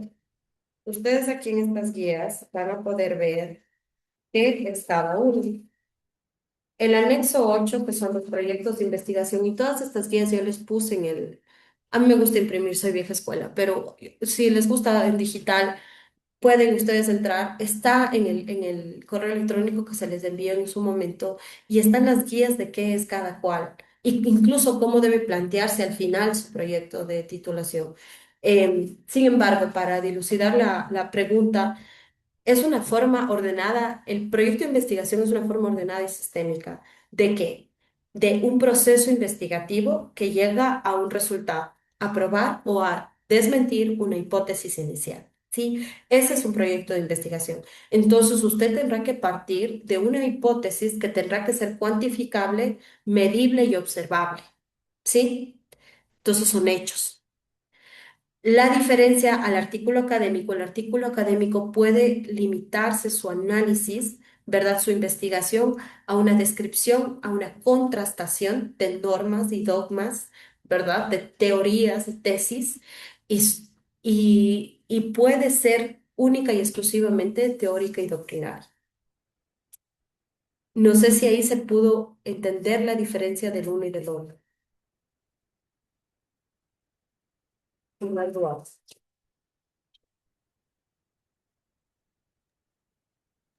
ustedes aquí en estas guías van a poder ver qué es cada uno. El anexo 8 que son los proyectos de investigación, y todas estas guías yo les puse en el... A mí me gusta imprimir, soy vieja escuela, pero si les gusta en digital, pueden ustedes entrar. Está en el correo electrónico que se les envió en su momento y están las guías de qué es cada cual, e incluso cómo debe plantearse al final su proyecto de titulación. Sin embargo, para dilucidar la pregunta, es una forma ordenada, el proyecto de investigación es una forma ordenada y sistémica. ¿De qué? De un proceso investigativo que llega a un resultado, a probar o a desmentir una hipótesis inicial. ¿Sí? Ese es un proyecto de investigación. Entonces, usted tendrá que partir de una hipótesis que tendrá que ser cuantificable, medible y observable. ¿Sí? Entonces, son hechos. La diferencia al artículo académico, el artículo académico puede limitarse su análisis, ¿verdad? Su investigación a una descripción, a una contrastación de normas y dogmas, ¿verdad? De teorías, de tesis, y, y puede ser única y exclusivamente teórica y doctrinaria. No sé si ahí se pudo entender la diferencia del uno y del otro. No hay dudas.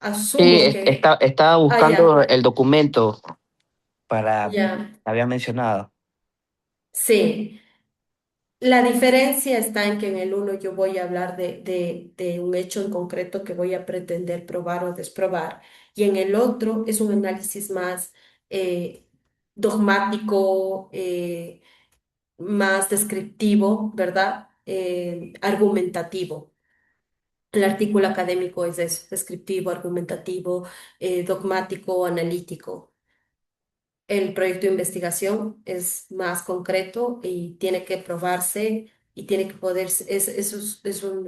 Sí, Asumo que... estaba Ah, buscando ya, el documento para, ya. había mencionado. Sí, la diferencia está en que en el uno yo voy a hablar de un hecho en concreto que voy a pretender probar o desprobar, y en el otro es un análisis más eh, dogmático, más descriptivo, ¿verdad? Argumentativo. El artículo académico es eso, descriptivo, argumentativo, dogmático, analítico. El proyecto de investigación es más concreto y tiene que probarse y tiene que poder,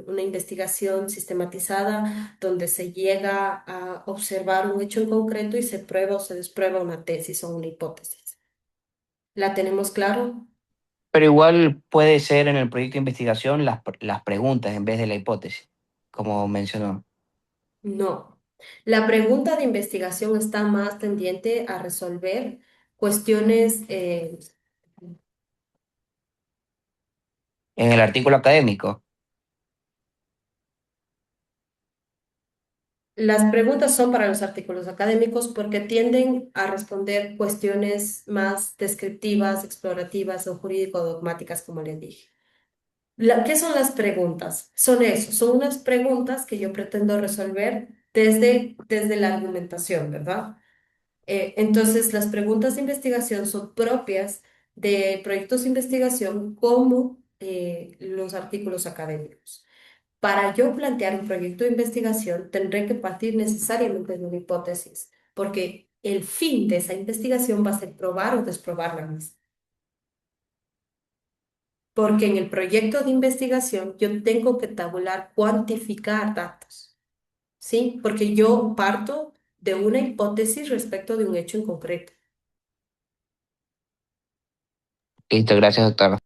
una investigación sistematizada donde se llega a observar un hecho en concreto y se prueba o se desprueba una tesis o una hipótesis. ¿La tenemos claro? Pero igual puede ser en el proyecto de investigación las preguntas en vez de la hipótesis, como mencionó. No. La pregunta de investigación está más tendiente a resolver cuestiones. En el artículo académico. Las preguntas son para los artículos académicos porque tienden a responder cuestiones más descriptivas, explorativas o jurídico-dogmáticas, como les dije. ¿Qué son las preguntas? Son eso, son unas preguntas que yo pretendo resolver desde la argumentación, ¿verdad? Entonces, las preguntas de investigación son propias de proyectos de investigación como los artículos académicos. Para yo plantear un proyecto de investigación, tendré que partir necesariamente de una hipótesis, porque el fin de esa investigación va a ser probar o desprobar la misma. Porque en el proyecto de investigación yo tengo que tabular, cuantificar datos, ¿sí? Porque yo parto de una hipótesis respecto de un hecho en concreto. Listo, gracias, doctora.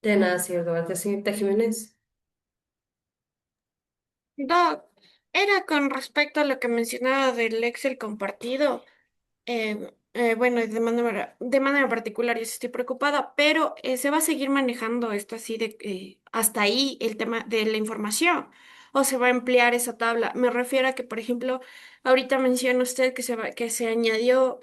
De nada, señor Duarte. Señorita Jiménez. Doc, era con respecto a lo que mencionaba del Excel compartido. Bueno, de manera particular yo sí estoy preocupada, pero se va a seguir manejando esto así de hasta ahí el tema de la información o se va a emplear esa tabla. Me refiero a que, por ejemplo, ahorita menciona usted que se añadió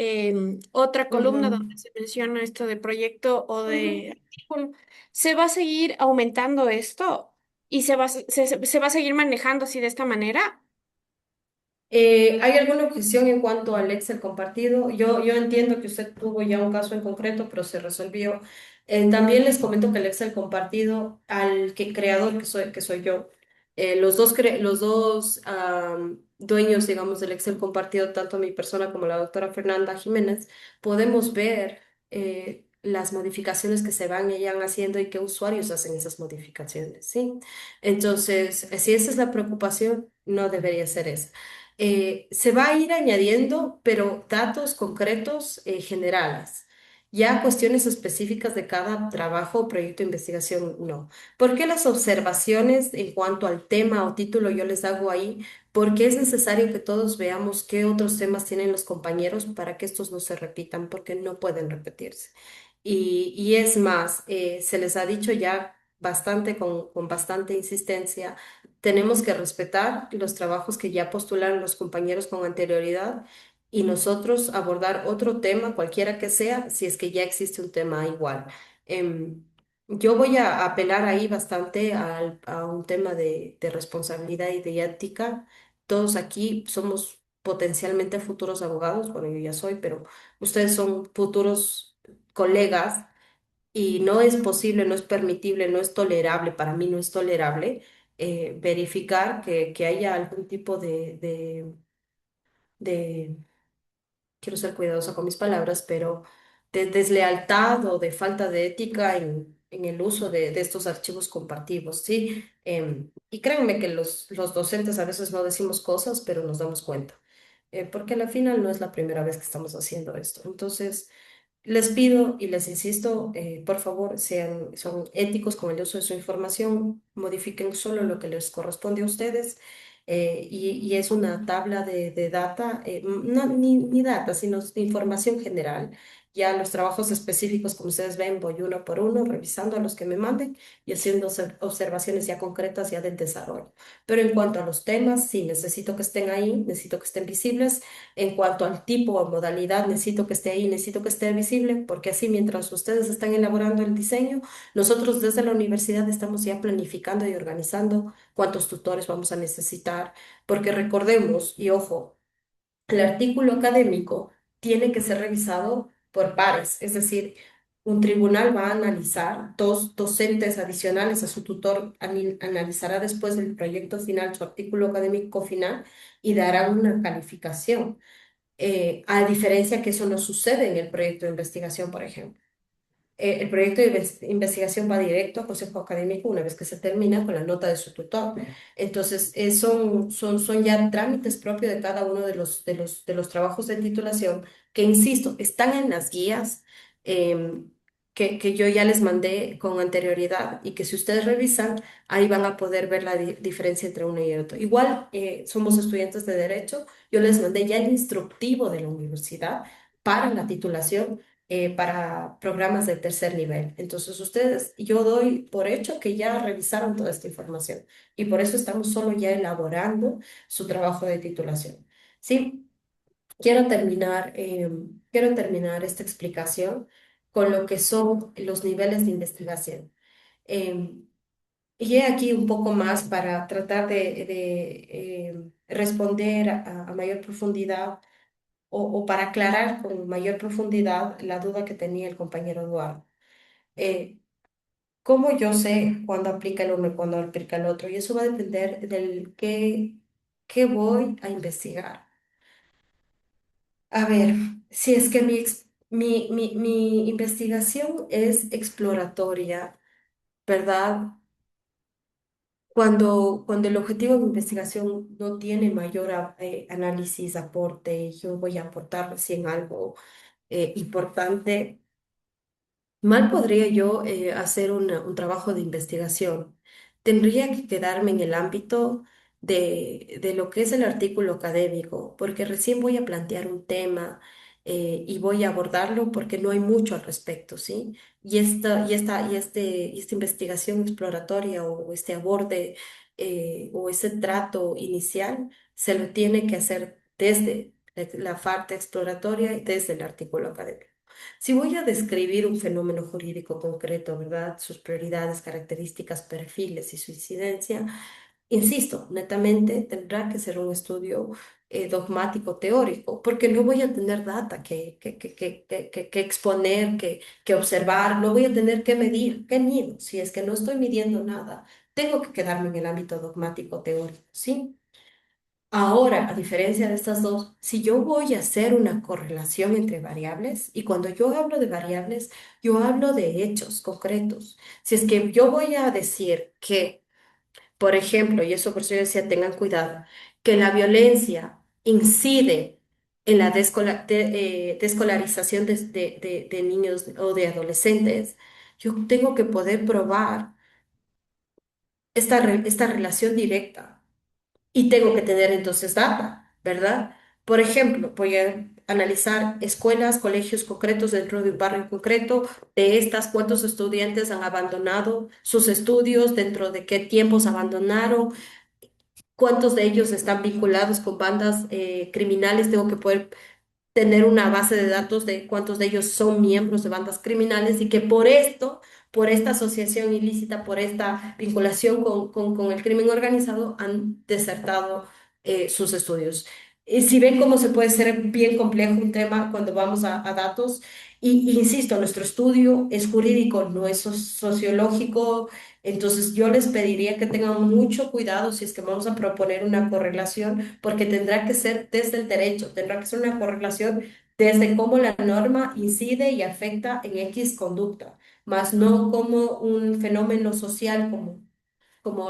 otra columna Ujú, donde se menciona esto de proyecto o ujú. de artículo. ¿Se va a seguir aumentando esto y se va a seguir manejando así de esta manera? ¿Hay alguna objeción en cuanto al Excel compartido? Yo entiendo que usted tuvo ya un caso en concreto, pero se resolvió. También les comento que el Excel compartido, al creador que soy yo, los dos dueños, digamos, del Excel compartido, tanto mi persona como la doctora Fernanda Jiménez, podemos ver las modificaciones que se van y van haciendo y qué usuarios hacen esas modificaciones, ¿sí? Entonces, si esa es la preocupación, no debería ser esa. Se va a ir añadiendo, pero datos concretos generales. Ya cuestiones específicas de cada trabajo o proyecto de investigación, no. ¿Por qué las observaciones en cuanto al tema o título yo les hago ahí? Porque es necesario que todos veamos qué otros temas tienen los compañeros para que estos no se repitan, porque no pueden repetirse. Y es más, se les ha dicho ya bastante, con bastante insistencia, tenemos que respetar los trabajos que ya postularon los compañeros con anterioridad y nosotros abordar otro tema, cualquiera que sea, si es que ya existe un tema igual. Em, yo voy a apelar ahí bastante a un tema de responsabilidad y de ética. Todos aquí somos potencialmente futuros abogados, bueno, yo ya soy, pero ustedes son futuros colegas y no es posible, no es permitible, no es tolerable, para mí no es tolerable verificar que haya algún tipo de, quiero ser cuidadosa con mis palabras, pero de deslealtad o de falta de ética en el uso de estos archivos compartidos, ¿sí? Y créanme que los docentes a veces no decimos cosas, pero nos damos cuenta, porque al final no es la primera vez que estamos haciendo esto. Entonces... Les pido y les insisto, por favor, son éticos con el uso de su información, modifiquen solo lo que les corresponde a ustedes y es una tabla de data, no, ni data, sino de información general. Ya los trabajos específicos, como ustedes ven, voy uno por uno, revisando a los que me manden y haciendo observaciones ya concretas ya del desarrollo. Pero en cuanto a los temas, sí, necesito que estén ahí, necesito que estén visibles. En cuanto al tipo o modalidad, necesito que esté ahí, necesito que esté visible, porque así mientras ustedes están elaborando el diseño, nosotros desde la universidad estamos ya planificando y organizando cuántos tutores vamos a necesitar, porque recordemos, y ojo, el artículo académico tiene que ser revisado por pares, es decir, un tribunal va a analizar, dos docentes adicionales a su tutor analizará después del proyecto final, su artículo académico final y dará una calificación a diferencia que eso no sucede en el proyecto de investigación, por ejemplo. El proyecto de investigación va directo a consejo académico una vez que se termina con la nota de su tutor. Entonces, son ya trámites propios de cada uno de los trabajos de titulación que, insisto, están en las guías que yo ya les mandé con anterioridad y que si ustedes revisan, ahí van a poder ver la diferencia entre uno y el otro. Igual, somos estudiantes de derecho, yo les mandé ya el instructivo de la universidad para la titulación para programas de tercer nivel. Entonces, ustedes, yo doy por hecho que ya revisaron toda esta información y por eso estamos solo ya elaborando su trabajo de titulación. Sí, quiero terminar esta explicación con lo que son los niveles de investigación. Em, Y he aquí un poco más para tratar de responder a mayor profundidad o para aclarar con mayor profundidad la duda que tenía el compañero Eduardo. Eh, ¿Cómo yo sé cuándo aplica el uno y cuándo aplica el otro? Y eso va a depender del qué voy a investigar. A ver, si es que mi investigación es exploratoria, ¿verdad? Cuando el objetivo de mi investigación no tiene mayor análisis, aporte, yo voy a aportar recién algo importante. Mal podría yo hacer un trabajo de investigación. Tendría que quedarme en el ámbito de lo que es el artículo académico, porque recién voy a plantear un tema y voy a abordarlo porque no hay mucho al respecto, ¿sí? Y esta investigación exploratoria o este aborde o ese trato inicial se lo tiene que hacer desde la parte exploratoria y desde el artículo académico. Si voy a describir un fenómeno jurídico concreto, ¿verdad? Sus prioridades, características, perfiles y su incidencia, insisto, netamente tendrá que ser un estudio dogmático teórico, porque no voy a tener data que exponer, que observar, no voy a tener que medir, ¿qué mido? Si es que no estoy midiendo nada, tengo que quedarme en el ámbito dogmático teórico, ¿sí? Ahora, a diferencia de estas dos, si yo voy a hacer una correlación entre variables, y cuando yo hablo de variables, yo hablo de hechos concretos. Si es que yo voy a decir que, por ejemplo, y eso por eso yo decía, tengan cuidado, que la violencia incide en la descolarización de niños o de adolescentes, yo tengo que poder probar esta relación directa. Y tengo que tener entonces data, ¿verdad? Por ejemplo, voy a analizar escuelas, colegios concretos dentro de un barrio concreto. De estas, ¿cuántos estudiantes han abandonado sus estudios? ¿Dentro de qué tiempos abandonaron? ¿Cuántos de ellos están vinculados con bandas criminales? Tengo que poder tener una base de datos de cuántos de ellos son miembros de bandas criminales y que por esto, por esta asociación ilícita, por esta vinculación con el crimen organizado, han desertado sus estudios. Y si ven cómo se puede ser bien complejo un tema cuando vamos a datos, y insisto, nuestro estudio es jurídico, no es sociológico, entonces yo les pediría que tengan mucho cuidado si es que vamos a proponer una correlación, porque tendrá que ser desde el derecho, tendrá que ser una correlación desde cómo la norma incide y afecta en X conducta, más no como un fenómeno social como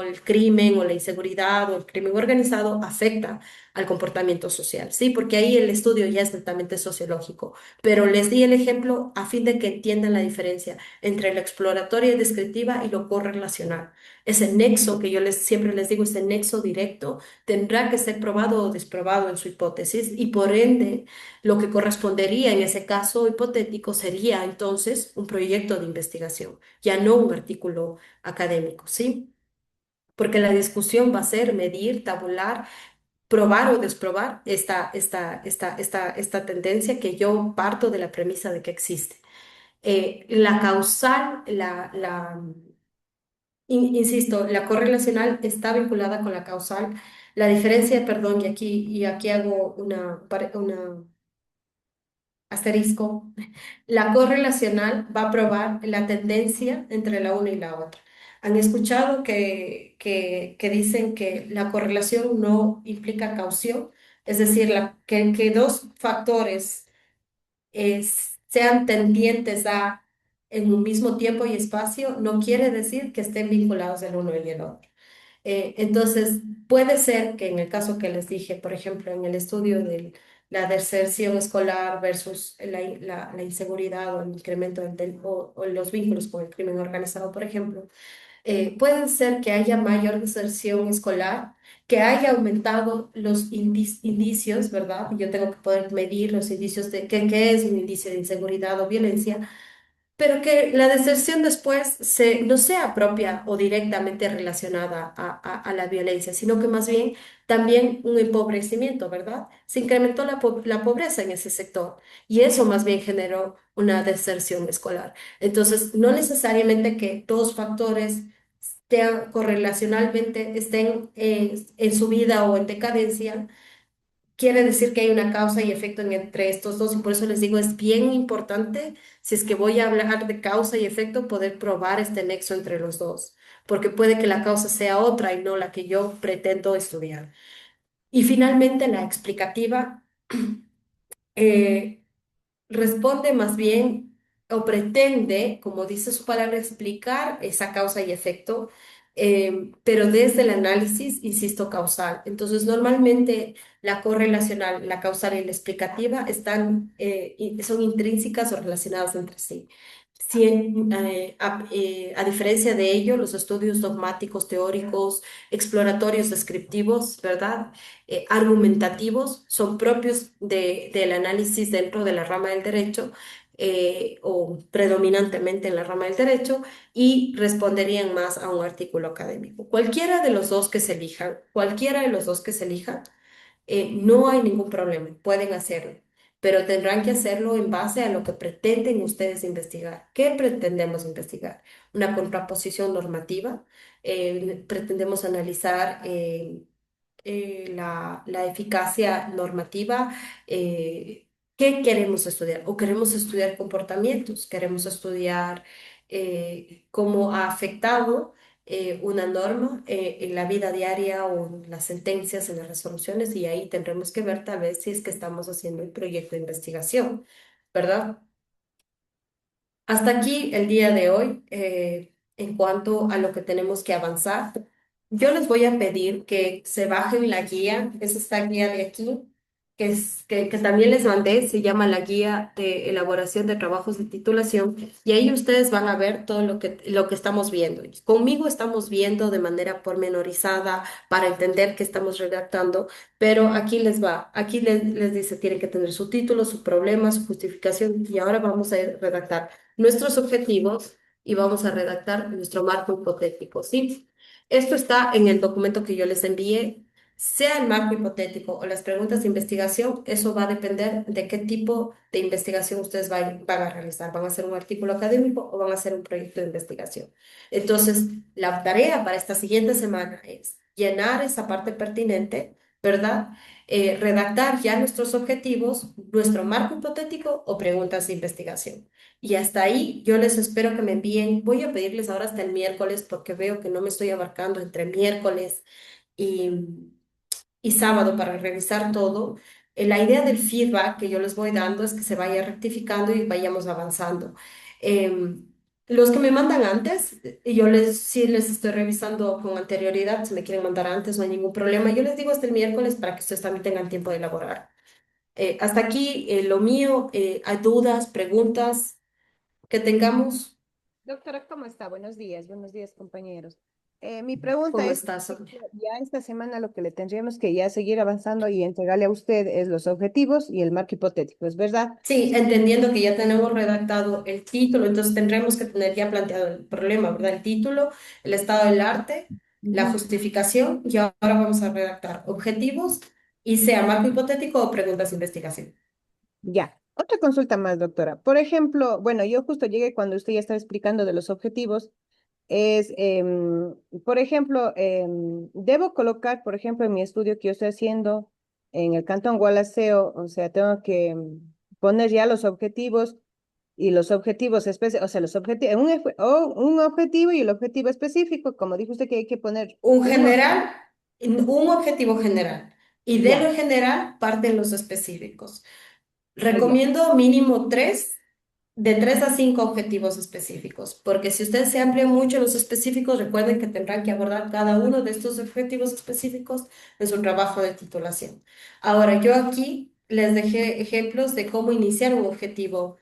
el crimen o la inseguridad o el crimen organizado afecta al comportamiento social, ¿sí? Porque ahí el estudio ya es netamente sociológico, pero les di el ejemplo a fin de que entiendan la diferencia entre la exploratoria y descriptiva y lo correlacional. Ese nexo que yo siempre les digo, ese nexo directo, tendrá que ser probado o desprobado en su hipótesis y por ende lo que correspondería en ese caso hipotético sería entonces un proyecto de investigación, ya no un artículo académico, ¿sí? Porque la discusión va a ser medir, tabular, probar o desprobar esta tendencia que yo parto de la premisa de que existe. La causal, insisto, la correlacional está vinculada con la causal. La diferencia, perdón, y aquí hago una asterisco, la correlacional va a probar la tendencia entre la una y la otra. ¿Han escuchado que dicen que la correlación no implica causación? Es decir, que dos factores sean tendientes a en un mismo tiempo y espacio no quiere decir que estén vinculados el uno y el otro. Entonces, puede ser que en el caso que les dije, por ejemplo, en el estudio de la deserción escolar versus la inseguridad o el incremento o los vínculos con el crimen organizado, por ejemplo, puede ser que haya mayor deserción escolar, que haya aumentado los indicios, ¿verdad? Yo tengo que poder medir los indicios de qué es un indicio de inseguridad o violencia, pero que la deserción después no sea propia o directamente relacionada a la violencia, sino que más bien también un empobrecimiento, ¿verdad? Se incrementó la pobreza en ese sector y eso más bien generó una deserción escolar. Entonces, no necesariamente que dos factores correlacionalmente estén en subida o en decadencia, quiere decir que hay una causa y efecto entre estos dos y por eso les digo, es bien importante, si es que voy a hablar de causa y efecto, poder probar este nexo entre los dos, porque puede que la causa sea otra y no la que yo pretendo estudiar. Y finalmente la explicativa. eh, responde más bien o pretende, como dice su palabra, explicar esa causa y efecto, pero desde el análisis, insisto, causal. Entonces, normalmente la correlacional, la causal y la explicativa están, son intrínsecas o relacionadas entre sí. Si a diferencia de ello, los estudios dogmáticos, teóricos, exploratorios, descriptivos, ¿verdad? Argumentativos son propios del análisis dentro de la rama del derecho o predominantemente en la rama del derecho y responderían más a un artículo académico. Cualquiera de los dos que se elijan, cualquiera de los dos que se elijan, no hay ningún problema, pueden hacerlo, pero tendrán que hacerlo en base a lo que pretenden ustedes investigar. ¿Qué pretendemos investigar? Una contraposición normativa. Pretendemos analizar la eficacia normativa. ¿Qué queremos estudiar? O queremos estudiar comportamientos, queremos estudiar cómo ha afectado una norma en la vida diaria o en las sentencias, en las resoluciones, y ahí tendremos que ver tal vez si es que estamos haciendo el proyecto de investigación, ¿verdad? Hasta aquí el día de hoy, en cuanto a lo que tenemos que avanzar. Yo les voy a pedir que se bajen la guía, es esta guía de aquí, que también les mandé, se llama la guía de elaboración de trabajos de titulación, y ahí ustedes van a ver todo lo que estamos viendo. Conmigo estamos viendo de manera pormenorizada para entender qué estamos redactando, pero aquí les va, aquí les dice, tienen que tener su título, su problema, su justificación, y ahora vamos a redactar nuestros objetivos y vamos a redactar nuestro marco hipotético, ¿sí? Esto está en el documento que yo les envié. Sea el marco hipotético o las preguntas de investigación, eso va a depender de qué tipo de investigación ustedes van a realizar. ¿Van a hacer un artículo académico o van a hacer un proyecto de investigación? Entonces, la tarea para esta siguiente semana es llenar esa parte pertinente, ¿verdad? Redactar ya nuestros objetivos, nuestro marco hipotético o preguntas de investigación. Y hasta ahí yo les espero que me envíen. Voy a pedirles ahora hasta el miércoles porque veo que no me estoy abarcando entre miércoles y, y sábado para revisar todo. La idea del feedback que yo les voy dando es que se vaya rectificando y vayamos avanzando. Em, los que me mandan antes, y yo sí les estoy revisando con anterioridad, si me quieren mandar antes no hay ningún problema. Yo les digo hasta el miércoles para que ustedes también tengan tiempo de elaborar. Hasta aquí lo mío. ¿Hay dudas, preguntas que tengamos? Doctora, ¿cómo está? Buenos días, compañeros. Mi pregunta ¿Cómo es, estás? por ejemplo, ya esta semana lo que le tendríamos que ya seguir avanzando y entregarle a usted es los objetivos y el marco hipotético, ¿es verdad? Sí, entendiendo que ya tenemos redactado el título, entonces tendremos que tener ya planteado el problema, ¿verdad? El título, el estado del arte, la Ujú. justificación, y ahora vamos a redactar objetivos y sea marco hipotético o preguntas de investigación. Ya. Otra consulta más, doctora. Por ejemplo, bueno, yo justo llegué cuando usted ya estaba explicando de los objetivos. Es, por ejemplo, debo colocar, por ejemplo, en mi estudio que yo estoy haciendo en el Cantón Gualaceo, o sea, tengo que poner ya los objetivos y los objetivos específicos, o sea, los objetivos, un objetivo y el objetivo específico, como dijo usted que hay que poner Un uno, general, un objetivo general, y de ya, lo general parten los específicos. ya, Recomiendo mínimo tres, de 3 a 5 objetivos específicos, porque si ustedes se amplían mucho los específicos, recuerden que tendrán que abordar cada uno de estos objetivos específicos en su trabajo de titulación. Ahora, yo aquí les dejé ejemplos de cómo iniciar un objetivo.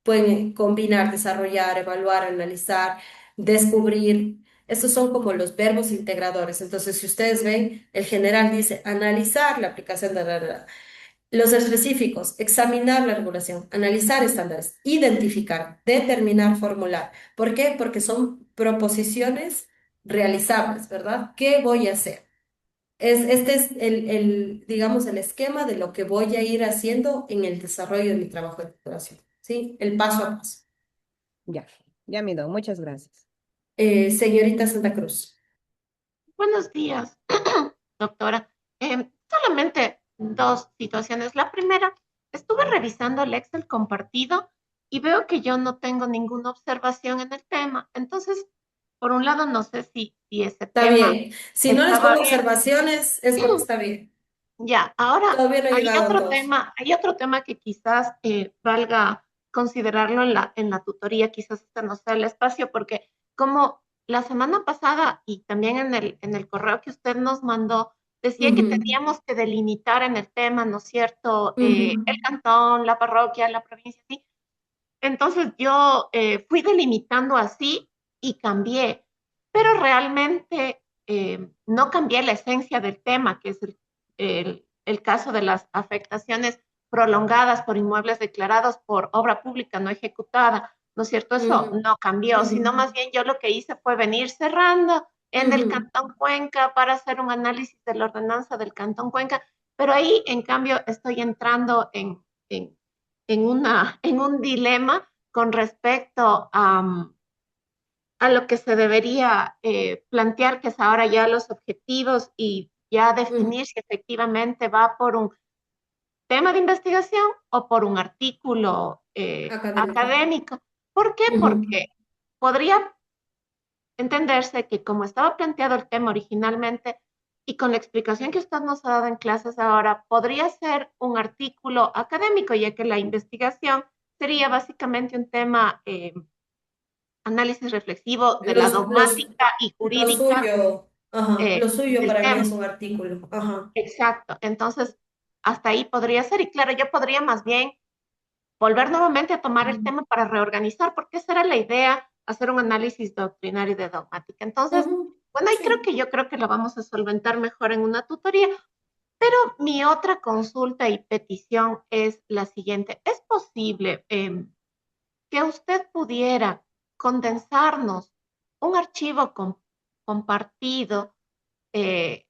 Pueden combinar, desarrollar, evaluar, analizar, descubrir. Estos son como los verbos integradores. Entonces, si ustedes ven, el general dice analizar la aplicación de los específicos, examinar la regulación, analizar estándares, identificar, determinar, formular. ¿Por qué? Porque son proposiciones realizables, ¿verdad? ¿Qué voy a hacer? Este es digamos, el esquema de lo que voy a ir haciendo en el desarrollo de mi trabajo de titulación, ¿sí? El paso a paso. ya, ya, mi don, muchas gracias. Señorita Santa Cruz. Buenos días, doctora. Solamente dos situaciones. La primera, estuve revisando el Excel compartido y veo que yo no tengo ninguna observación en el tema. Entonces, por un lado, no sé si ese Está tema bien. Si no les estaba pongo bien. observaciones, es porque está bien. Ya, ahora Todavía no he llegado a todos. hay otro tema que quizás valga considerarlo en la tutoría, quizás este no sea el espacio, porque como la semana pasada y también en el correo que usted nos mandó, decía que Ujú, teníamos que delimitar en el tema, ¿no es cierto? El ujú, cantón, la parroquia, la provincia, sí. Entonces yo fui delimitando así y cambié, pero realmente no cambié la esencia del tema, que es el caso de las afectaciones prolongadas por inmuebles declarados por obra pública no ejecutada, ¿no es cierto? Eso ujú, no cambió, ujú, sino más bien yo lo que hice fue venir cerrando en el ujú. Cantón Cuenca para hacer un análisis de la ordenanza del Cantón Cuenca, pero ahí en cambio estoy entrando en un dilema con respecto a lo que se debería plantear, que es ahora ya los objetivos y ya Mm, definir si efectivamente va por un tema de investigación o por un artículo académico. académico. ¿Por qué? Ujú, Porque podría entenderse que como estaba planteado el tema originalmente y con la explicación que usted nos ha dado en clases ahora, podría ser un artículo académico, ya que la investigación sería básicamente un tema, análisis reflexivo de la Los, los, dogmática y lo jurídica suyo, ajá, lo suyo del para mí tema. es un artículo, ajá. Exacto. Entonces, hasta ahí podría ser. Y claro, yo podría más bien volver nuevamente a tomar el tema para reorganizar, porque esa era la idea, hacer un análisis doctrinario de dogmática. Entonces, Ujú, bueno, ahí sí. yo creo que lo vamos a solventar mejor en una tutoría. Pero mi otra consulta y petición es la siguiente. ¿Es posible que usted pudiera condensarnos un archivo compartido,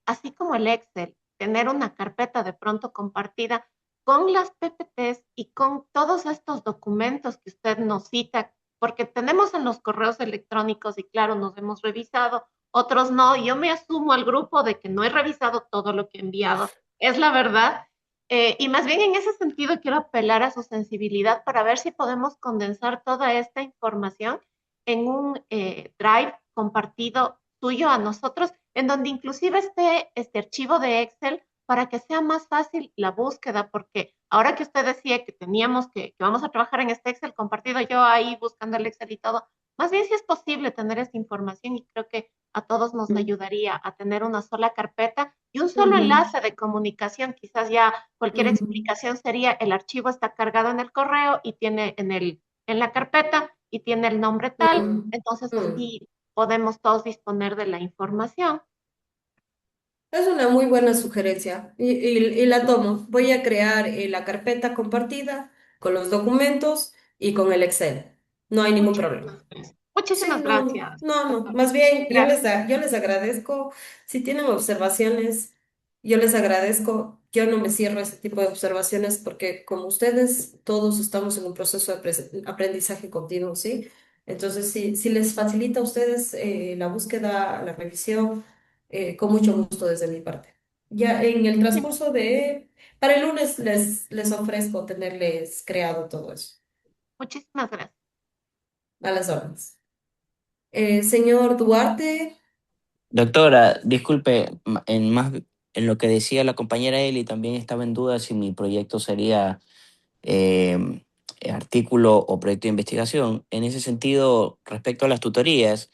así como el Excel, tener una carpeta de pronto compartida con las PPTs y con todos estos documentos que usted nos cita, porque tenemos en los correos electrónicos y claro, nos hemos revisado, otros no, yo me asumo al grupo de que no he revisado todo lo que he enviado, es la verdad. Y más bien en ese sentido quiero apelar a su sensibilidad para ver si podemos condensar toda esta información en un drive compartido tuyo a nosotros, en donde inclusive esté este archivo de Excel para que sea más fácil la búsqueda, porque ahora que usted decía que teníamos que vamos a trabajar en este Excel compartido, yo ahí buscando el Excel y todo, más bien si es posible tener esta información y creo que a todos nos ayudaría a tener una sola carpeta y un solo Ujú, enlace de comunicación. Quizás ya cualquier ujú, explicación sería el archivo está cargado en el correo y tiene en la carpeta y tiene el nombre tal, ujú, entonces ujú. así podemos todos disponer de la información. Es una muy buena sugerencia y la tomo. Voy a crear la carpeta compartida con los documentos y con el Excel. No hay ningún problema. Muchísimas gracias. Sí, Muchísimas no, gracias, no, no. doctora. Más bien, Gracias. yo les agradezco. Si tienen observaciones, yo les agradezco. Yo no me cierro a ese tipo de observaciones porque como ustedes, todos estamos en un proceso de aprendizaje continuo, ¿sí? Entonces, si les facilita a ustedes la búsqueda, la revisión, con mucho gusto desde mi parte. Ya en el transcurso para el lunes les ofrezco tenerles creado todo eso, Muchísimas gracias. a las órdenes. Señor Duarte. Doctora, disculpe, en lo que decía la compañera Eli, también estaba en duda si mi proyecto sería eh, artículo o proyecto de investigación. En ese sentido, respecto a las tutorías,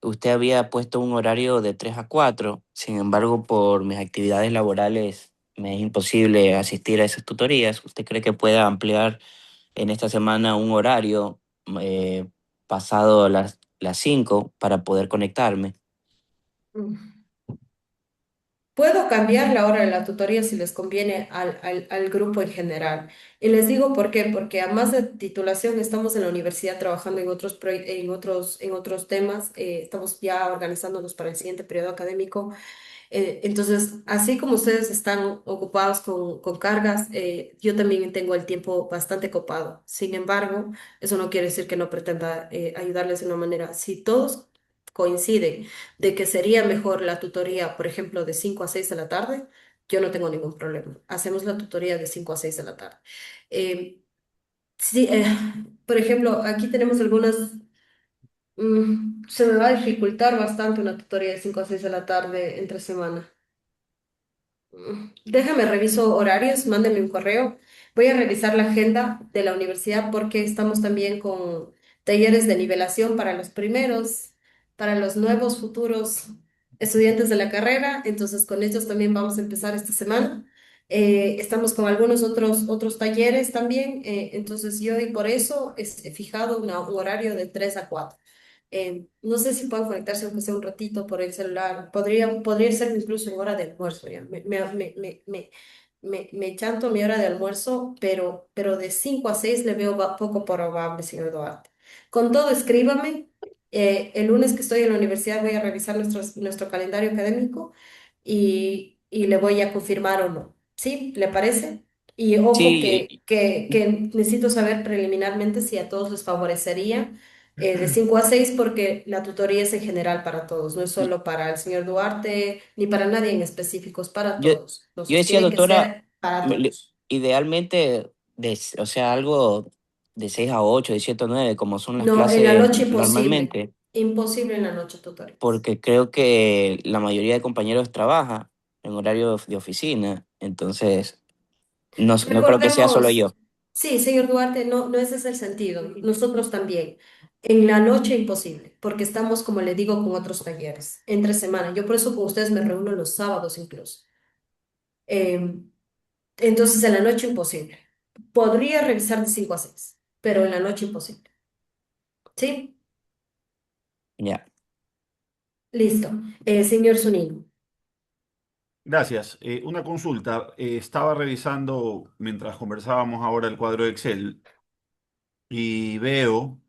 usted había puesto un horario de 3 a 4. Sin embargo, por mis actividades laborales me es imposible asistir a esas tutorías. ¿Usted cree que pueda ampliar en esta semana un horario eh, pasado las 5 para poder conectarme? Puedo cambiar la hora de la tutoría si les conviene al grupo en general. Y les digo por qué, porque además de titulación estamos en la universidad trabajando en en otros temas, estamos ya organizándonos para el siguiente periodo académico. Entonces, así como ustedes están ocupados con cargas, yo también tengo el tiempo bastante copado. Sin embargo, eso no quiere decir que no pretenda ayudarles de una manera. Si todos coinciden de que sería mejor la tutoría, por ejemplo, de 5 a 6 de la tarde, yo no tengo ningún problema. Hacemos la tutoría de 5 a 6 de la tarde. Eh, sí, por ejemplo, aquí tenemos algunas, se me va a dificultar bastante una tutoría de 5 a 6 de la tarde entre semana. Déjame reviso horarios, mándeme un correo. Voy a revisar la agenda de la universidad porque estamos también con talleres de nivelación para los primeros, para los nuevos futuros estudiantes de la carrera. Entonces, con ellos también vamos a empezar esta semana. Estamos con algunos otros talleres también. Entonces, yo y por eso he fijado un horario de 3 a 4. No sé si pueden conectarse aunque sea un ratito por el celular. Podría ser incluso en hora de almuerzo, ya. Me chanto mi hora de almuerzo, pero de 5 a 6 le veo poco probable, señor Duarte. Con todo, escríbame. El lunes que estoy en la universidad voy a revisar nuestro calendario académico y le voy a confirmar o no. ¿Sí? ¿Le parece? Y ojo Sí, que necesito saber preliminarmente si a todos les favorecería de 5 a 6 porque la tutoría es en general para todos, no es y- solo para el señor Duarte ni para nadie en específico, es para yo, todos. yo Entonces decía, tiene que doctora, ser para me- le- todos. idealmente, o sea, algo de 6 a 8, de 7 a 9, como son las No, en la clases noche imposible, normalmente, imposible en la noche tutorías. porque creo que la mayoría de compañeros trabaja en horario de oficina, entonces no creo que sea solo Recordemos, yo. sí, señor Duarte, no, no ese es el sentido, nosotros también. En la noche imposible, porque estamos, como le digo, con otros talleres, entre semana. Yo por eso con ustedes me reúno los sábados incluso. Em, Entonces, en la noche imposible. Podría revisar de 5 a 6, pero en la noche imposible. ¿Sí? Ya. Listo. Señor Zunino. Gracias. Una consulta. Estaba revisando mientras conversábamos ahora el cuadro de Excel y veo,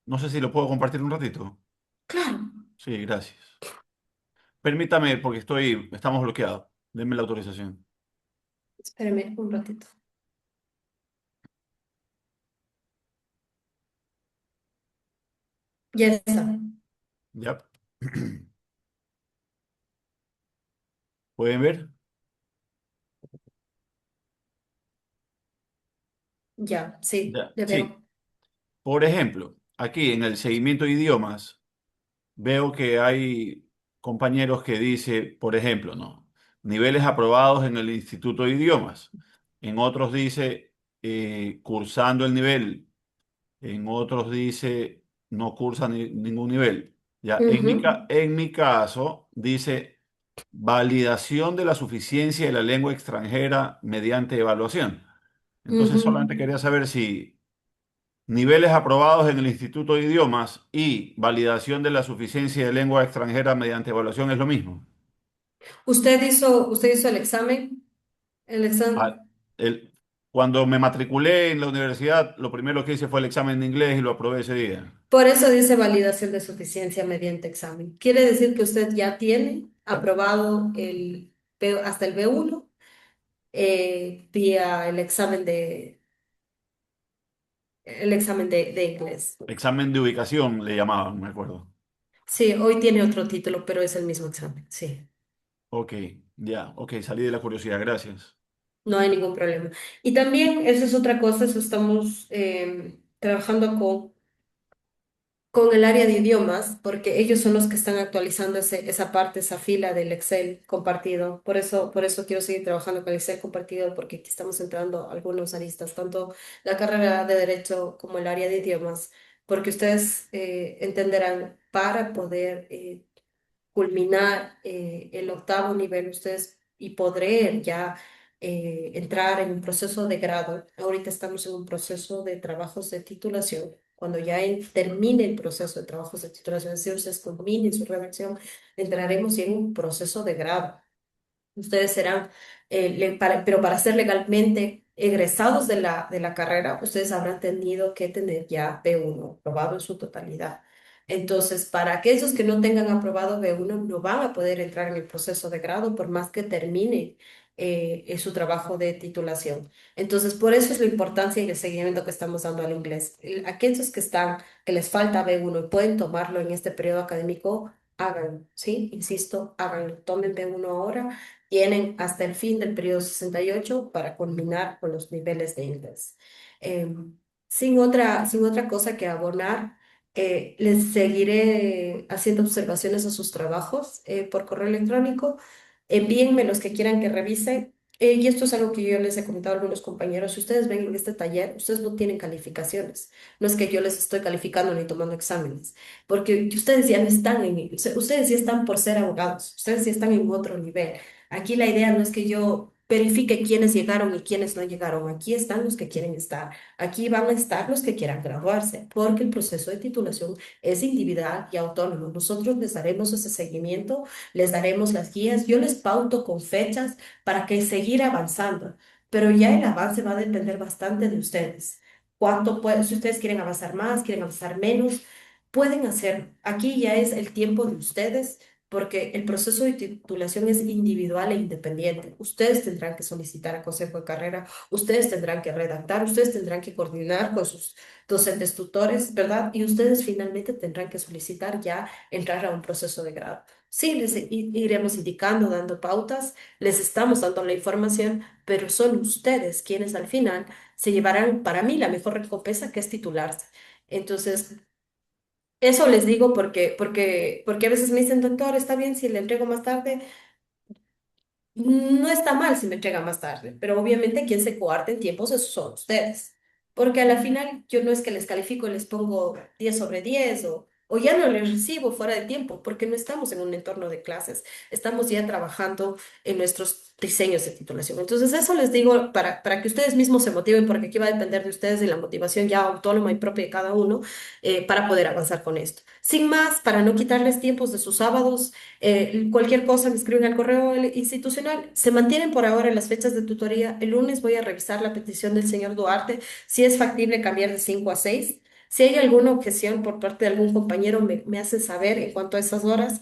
no sé si lo puedo compartir un ratito. Claro. Sí, gracias. Permítame porque estamos bloqueados. Denme la autorización. Espéreme un ratito. Ya está. Ya. ¿Pueden ver? Ya, sí, Ya. le Sí. veo. Por ejemplo, aquí en el seguimiento de idiomas, veo que hay compañeros que dice, por ejemplo, ¿no? Niveles aprobados en el Instituto de Idiomas. En otros dice cursando el nivel. En otros dice no cursa ningún nivel. Ya, Ujú, en mi caso dice validación de la suficiencia de la lengua extranjera mediante evaluación. Entonces ujú. solamente quería saber si niveles aprobados en el Instituto de Idiomas y validación de la suficiencia de lengua extranjera mediante evaluación es lo mismo. ¿Usted hizo el examen? El Ah, examen. el- Cuando me matriculé en la universidad, lo primero que hice fue el examen de inglés y lo aprobé ese día. Por eso dice validación de suficiencia mediante examen. Quiere decir que usted ya tiene aprobado hasta el B1 vía el examen de inglés. Examen de ubicación le llamaban, me acuerdo. Sí, hoy tiene otro título, pero es el mismo examen. Sí, Ok, ya, ok, salí de la curiosidad, gracias. no hay ningún problema. Y también, eso es otra cosa, eso estamos trabajando con el área de idiomas, porque ellos son los que están actualizando esa parte, esa fila del Excel compartido. Por eso quiero seguir trabajando con el Excel compartido, porque aquí estamos entrando algunos aristas, tanto la carrera de Derecho como el área de idiomas, porque ustedes entenderán para poder culminar el octavo nivel ustedes y poder ya entrar en un proceso de grado. Ahorita estamos en un proceso de trabajos de titulación. Cuando ya termine el proceso de trabajos de titulación, es decir, ustedes culminen su redacción, entraremos en un proceso de grado. Ustedes serán, pero para ser legalmente egresados de la carrera, ustedes habrán tenido que tener ya B1 aprobado en su totalidad. Entonces, para aquellos que no tengan aprobado B1, no van a poder entrar en el proceso de grado por más que termine su trabajo de titulación. Entonces, por eso es la importancia y el seguimiento que estamos dando al inglés. Aquellos que están, que les falta B1 y pueden tomarlo en este periodo académico, háganlo, ¿sí? Insisto, háganlo. Tomen B1 ahora. Tienen hasta el fin del periodo 68 para culminar con los niveles de inglés. Em, sin otra cosa que abonar, les seguiré haciendo observaciones a sus trabajos por correo electrónico. Envíenme los que quieran que revise. Y esto es algo que yo les he comentado a algunos compañeros. Si ustedes ven en este taller, ustedes no tienen calificaciones. No es que yo les estoy calificando ni tomando exámenes, porque ustedes ya no están o sea, ustedes ya están por ser abogados, ustedes ya están en otro nivel. Aquí la idea no es que yo verifique quiénes llegaron y quiénes no llegaron. Aquí están los que quieren estar. Aquí van a estar los que quieran graduarse, porque el proceso de titulación es individual y autónomo. Nosotros les daremos ese seguimiento, les daremos las guías, yo les pauto con fechas para que seguir avanzando, pero ya el avance va a depender bastante de ustedes. ¿Cuánto pueden, si ustedes quieren avanzar más, quieren avanzar menos, pueden hacer? Aquí ya es el tiempo de ustedes porque el proceso de titulación es individual e independiente. Ustedes tendrán que solicitar a consejo de carrera, ustedes tendrán que redactar, ustedes tendrán que coordinar con sus docentes tutores, ¿verdad? Y ustedes finalmente tendrán que solicitar ya entrar a un proceso de grado. Sí, les iremos indicando, dando pautas, les estamos dando la información, pero son ustedes quienes al final se llevarán, para mí, la mejor recompensa que es titularse. Entonces, eso les digo porque a veces me dicen, doctor, está bien si le entrego más tarde. No está mal si me entrega más tarde, pero obviamente quien se coarte en tiempos esos son ustedes. Porque a la final yo no es que les califico y les pongo 10 sobre 10 o ya no les recibo fuera de tiempo, porque no estamos en un entorno de clases, estamos ya trabajando en nuestros diseños de titulación. Entonces eso les digo para que ustedes mismos se motiven, porque aquí va a depender de ustedes y la motivación ya autónoma y propia de cada uno para poder avanzar con esto. Sin más, para no quitarles tiempos de sus sábados. Cualquier cosa me escriben al correo institucional. Se mantienen por ahora las fechas de tutoría. El lunes voy a revisar la petición del señor Duarte, si es factible cambiar de 5 a 6. Si hay alguna objeción por parte de algún compañero, me hace saber en cuanto a esas horas.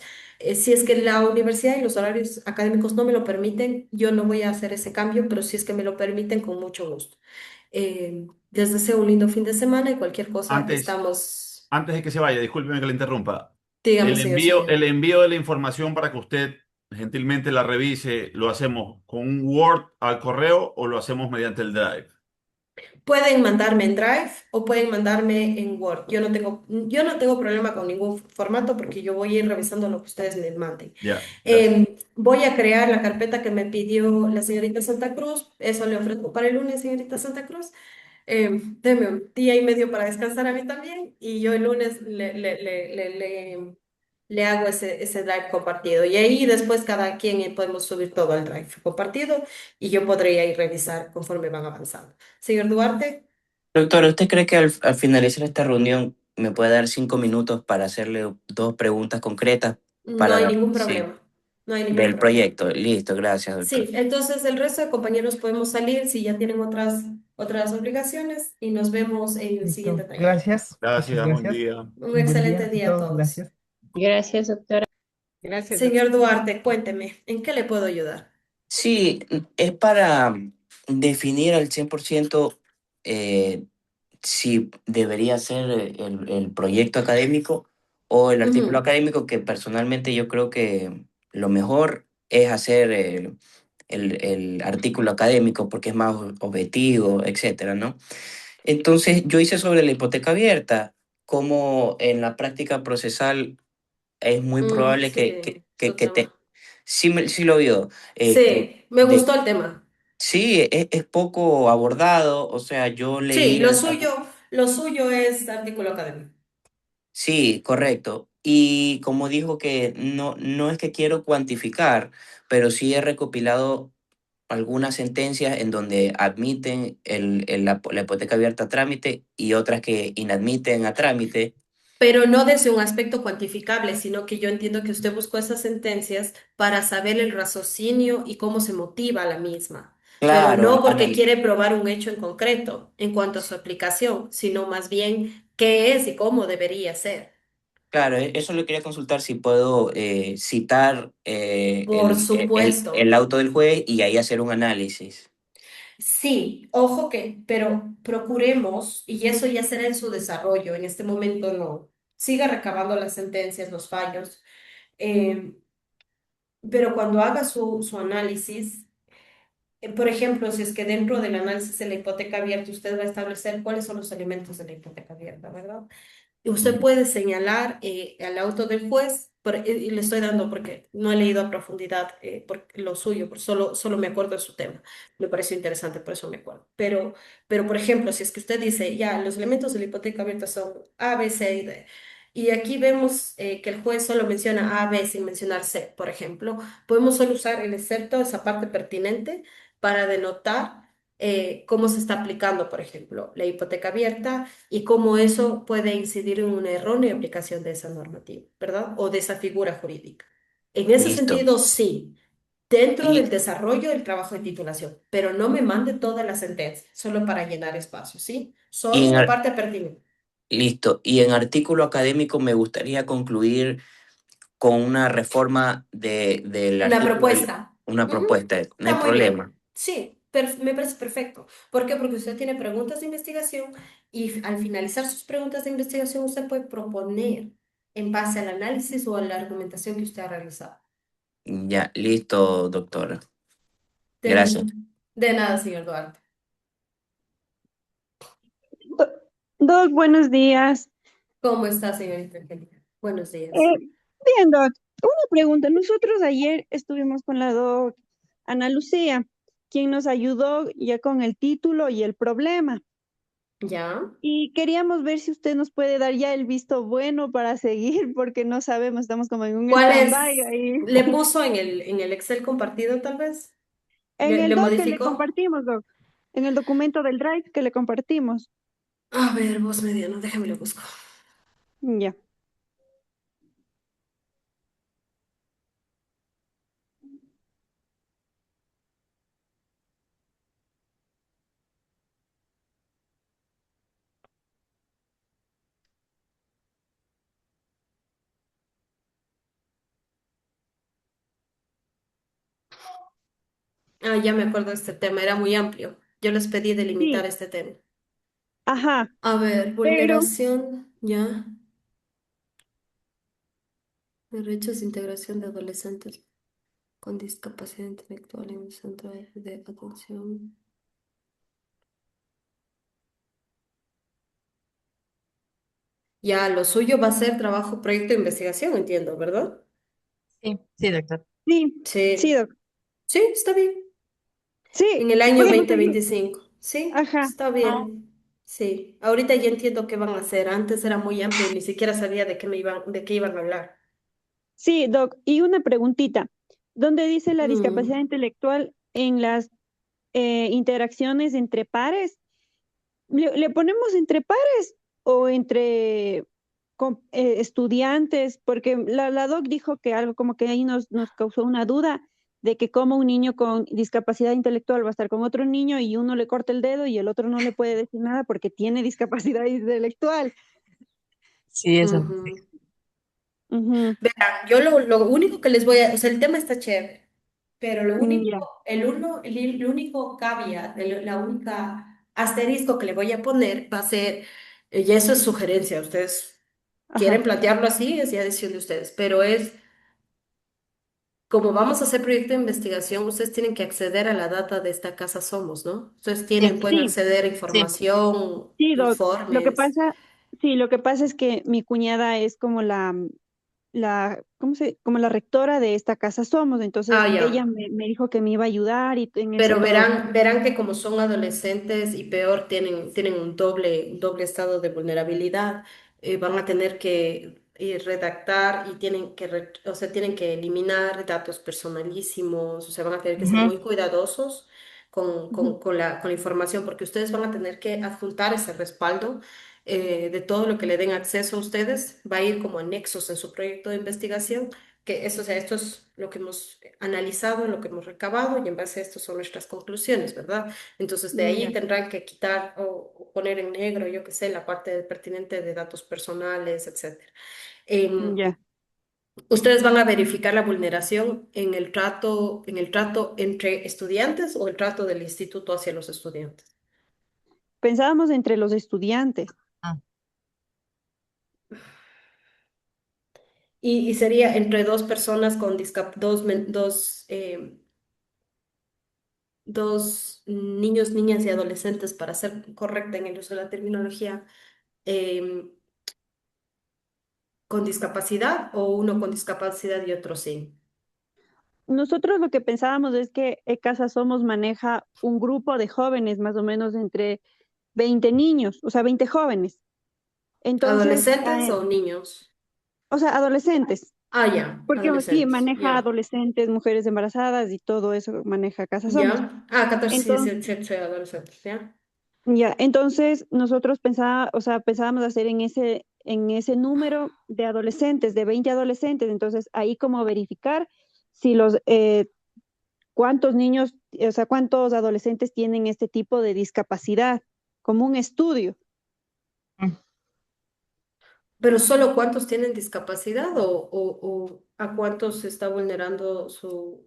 Si es que la universidad y los horarios académicos no me lo permiten, yo no voy a hacer ese cambio, pero si es que me lo permiten, con mucho gusto. Les deseo un lindo fin de semana y cualquier cosa, aquí Antes, estamos. antes de que se vaya, discúlpeme que le interrumpa. Dígame, señor El Zúñiga. envío de la información para que usted gentilmente la revise, ¿lo hacemos con un Word al correo o lo hacemos mediante el Drive? Pueden mandarme en Drive o pueden mandarme en Word. Yo no tengo problema con ningún formato porque yo voy a ir revisando lo que ustedes me manden. Ya, gracias. Voy a crear la carpeta que me pidió la señorita Santa Cruz. Eso le ofrezco para el lunes, señorita Santa Cruz. Deme un día y medio para descansar a mí también y yo el lunes le hago ese Drive compartido. Y ahí después cada quien podemos subir todo al Drive compartido y yo podría ir revisar conforme van avanzando. Señor Duarte, Doctor, ¿usted cree que al finalizar esta reunión me puede dar 5 minutos para hacerle dos preguntas concretas no para hay ningún sí, problema. No hay ningún del problema. proyecto? Listo, gracias, doctor. Sí, entonces el resto de compañeros podemos salir si ya tienen otras obligaciones y nos vemos en el siguiente Listo. taller. Gracias. Muchas Gracias, buen gracias. día. Un Un buen excelente día a día a todos. todos. Gracias. Gracias, doctora. Gracias, Señor doctor. Duarte, cuénteme, ¿en qué le puedo ayudar? Sí, es para definir al 100% eh, si debería ser el proyecto académico o el artículo Ujú. académico, que personalmente yo creo que lo mejor es hacer el artículo académico porque es más objetivo, etcétera, ¿no? Entonces, yo hice sobre la hipoteca abierta, como en la práctica procesal es muy probable Sí, su que te... tema. Sí, sí lo vio, Sí, me gustó el tema. sí, es poco abordado, o sea, yo Sí, leí... lo suyo es artículo académico. Sí, correcto. Y como dijo que no es que quiero cuantificar, pero sí he recopilado algunas sentencias en donde admiten la hipoteca abierta a trámite y otras que inadmiten a trámite. Pero no desde un aspecto cuantificable, sino que yo entiendo que usted buscó esas sentencias para saber el raciocinio y cómo se motiva la misma, pero Claro, no porque quiere probar un hecho en concreto en cuanto a su aplicación, sino más bien qué es y cómo debería ser. Claro, eso le quería consultar si puedo citar Por supuesto. el auto del juez y ahí hacer un análisis. Sí, ojo que, pero procuremos, y eso ya será en su desarrollo, en este momento no, siga recabando las sentencias, los fallos, eh, pero cuando haga su análisis, por ejemplo, si es que dentro del análisis de la hipoteca abierta usted va a establecer cuáles son los elementos de la hipoteca abierta, ¿verdad? Y usted Ujú. puede señalar al auto del juez, y le estoy dando porque no he leído a profundidad por lo suyo, solo me acuerdo de su tema. Me pareció interesante, por eso me acuerdo. Pero, por ejemplo, si es que usted dice, ya, los elementos de la hipoteca abierta son A, B, C y D, y aquí vemos que el juez solo menciona A, B sin mencionar C, por ejemplo, podemos solo usar el excepto, esa parte pertinente, para denotar cómo se está aplicando, por ejemplo, la hipoteca abierta y cómo eso puede incidir en una errónea aplicación de esa normativa, ¿verdad? O de esa figura jurídica. En ese Listo. sentido, sí, dentro del Y, desarrollo del trabajo de titulación, pero no me mande toda la sentencia, solo para llenar espacios, ¿sí? y Solo en, la parte pertinente. listo. Y en artículo académico me gustaría concluir con una reforma del Una artículo, propuesta. una Ujú. propuesta, no Está hay muy bien. problema. Sí, me parece perfecto. ¿Por qué? Porque usted tiene preguntas de investigación y al finalizar sus preguntas de investigación usted puede proponer en base al análisis o a la argumentación que usted ha realizado. Ya, listo, doctora. Gracias. De, de nada, señor Duarte. Do- Doc, buenos días. ¿Cómo está, señorita Angélica? Buenos Eh, días. bien, Doc, una pregunta. Nosotros ayer estuvimos con la Doc Ana Lucía, quien nos ayudó ya con el título y el problema. ¿Ya? Y queríamos ver si usted nos puede dar ya el visto bueno para seguir, porque no sabemos, estamos como en un ¿Cuál stand-by es? ahí. ¿Le puso en el Excel compartido, tal vez? En ¿Le el doc que le modificó? compartimos, Doc, en el documento del Drive que le compartimos. A ver, voz mediano, déjame lo busco. Ya. Ah, ya me acuerdo de este tema, era muy amplio. Yo les pedí delimitar Sí, este tema. ajá, A ver, pero, vulneración, ya. Derechos de integración de adolescentes con discapacidad intelectual en el centro de atención. Ya, lo suyo va a ser trabajo, proyecto de investigación, entiendo, ¿verdad? Sí, sí, doctor. sí, sí, Sí, Doc. sí, está bien. En Sí, el año porque no veinte tengo, veinticinco, sí, ajá. está bien. Sí, ahorita ya entiendo qué van a hacer. Antes era muy amplio y ni siquiera sabía de qué iban a hablar. Sí, Doc, y una preguntita. ¿Dónde dice la discapacidad Mm. intelectual en las interacciones entre pares? ¿Le ponemos entre pares o entre estudiantes? Porque la Doc dijo que algo como que ahí nos causó una duda de que como un niño con discapacidad intelectual va a estar con otro niño y uno le corta el dedo y el otro no le puede decir nada porque tiene discapacidad intelectual. Sí, eso. Ujú. Ujú, Verán, yo lo único que les voy a, o sea, el tema está chévere, pero lo único, ya, el único caveat, la única asterisco que le voy a poner va a ser, y eso es sugerencia, ustedes quieren ajá, plantearlo así, es ya decisión de ustedes, pero es, como vamos a hacer proyecto de investigación, ustedes tienen que acceder a la data de esta casa Somos, ¿no? Ustedes Sí, pueden sí. acceder a sí. información, Sí, Doc. Lo que informes. pasa, sí, lo que pasa es que mi cuñada es como como la rectora de esta casa Somos, Ah, entonces ella ya. me dijo que me iba a ayudar y en eso Pero todo. verán que como son adolescentes y peor tienen un doble estado de vulnerabilidad, van a tener que redactar y o sea, tienen que eliminar datos personalísimos, o sea, van a tener que ser Ujú. muy cuidadosos con, Ujú, con, con la información, porque ustedes van a tener que adjuntar ese respaldo de todo lo que le den acceso a ustedes, va a ir como anexos en su proyecto de investigación que eso, o sea, esto es lo que hemos analizado, lo que hemos recabado y en base a esto son nuestras conclusiones, ¿verdad? Entonces, de ya. ahí tendrán que quitar poner en negro, yo qué sé, la parte pertinente de datos personales, etcétera. Ya. ¿Ustedes van a verificar la vulneración en el trato entre estudiantes o el trato del instituto hacia los estudiantes? Pensábamos entre los estudiantes. Ah, Y sería entre dos personas con dos niños, niñas y adolescentes, para ser correcta en el uso de la terminología, em, con discapacidad o uno con discapacidad y otro sin. Nosotros lo que pensábamos es que Casa Somos maneja un grupo de jóvenes, más o menos entre 20 niños, o sea, 20 jóvenes. Entonces, ¿Adolescentes o niños? o sea, adolescentes, Ah, ya, porque sí, adolescentes, maneja ya. adolescentes, mujeres embarazadas y todo eso maneja Casa Somos. Ya. Ah, 14, Entonces, 17, 18 adolescentes, ya. ya, entonces nosotros o sea, pensábamos hacer en ese número de adolescentes, de 20 adolescentes, entonces ahí como verificar si cuántos niños, o sea, cuántos adolescentes tienen este tipo de discapacidad, como un estudio, mm. Pero solo cuántos tienen discapacidad o a cuántos se está vulnerando su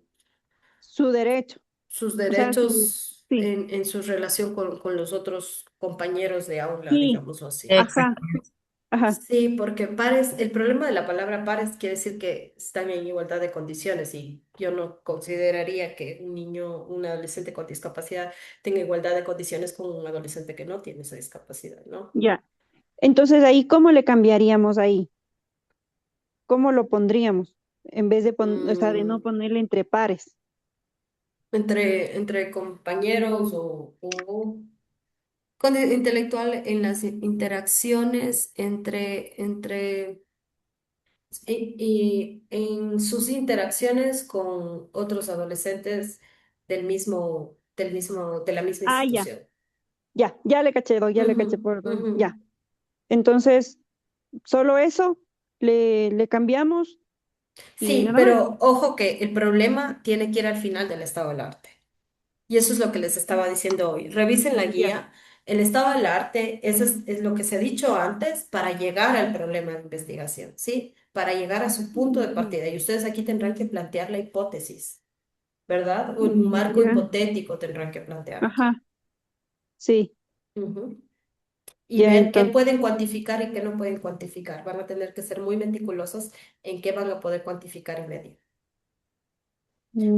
derecho, sus o sea, derechos sí, en su relación con los otros compañeros de aula, sí, digámoslo así. ajá, Exactamente. ajá, Sí, porque pares, el problema de la palabra pares quiere decir que están en igualdad de condiciones y yo no consideraría que un niño, un adolescente con discapacidad tenga igualdad de condiciones con un adolescente que no tiene esa discapacidad, ¿no? ya. Entonces ahí, ¿cómo le cambiaríamos ahí? ¿Cómo lo pondríamos? En vez de, o sea, de no Mm, ponerle entre pares. entre compañeros o con el intelectual en las interacciones y en sus interacciones con otros adolescentes de la misma Ah, ya, institución. ya le caché, Doc, ya le Ujú, caché por dónde. ujú. Ya. Entonces, solo eso, le cambiamos y Sí, nada más. pero ojo que el problema tiene que ir al final del estado del arte. Y eso es lo que les estaba diciendo hoy. Revisen la Ya. guía. El estado del arte, eso es lo que se ha dicho antes para llegar al problema de investigación, ¿sí? Para llegar a su punto de Ujú. partida. Y ustedes aquí tendrán que plantear la hipótesis, ¿verdad? Un marco Ya, hipotético tendrán que plantear aquí. ajá, sí, Ujú. Y ya ver qué entonces. pueden cuantificar y qué no pueden cuantificar. Van a tener que ser muy meticulosos en qué van a poder cuantificar y medir.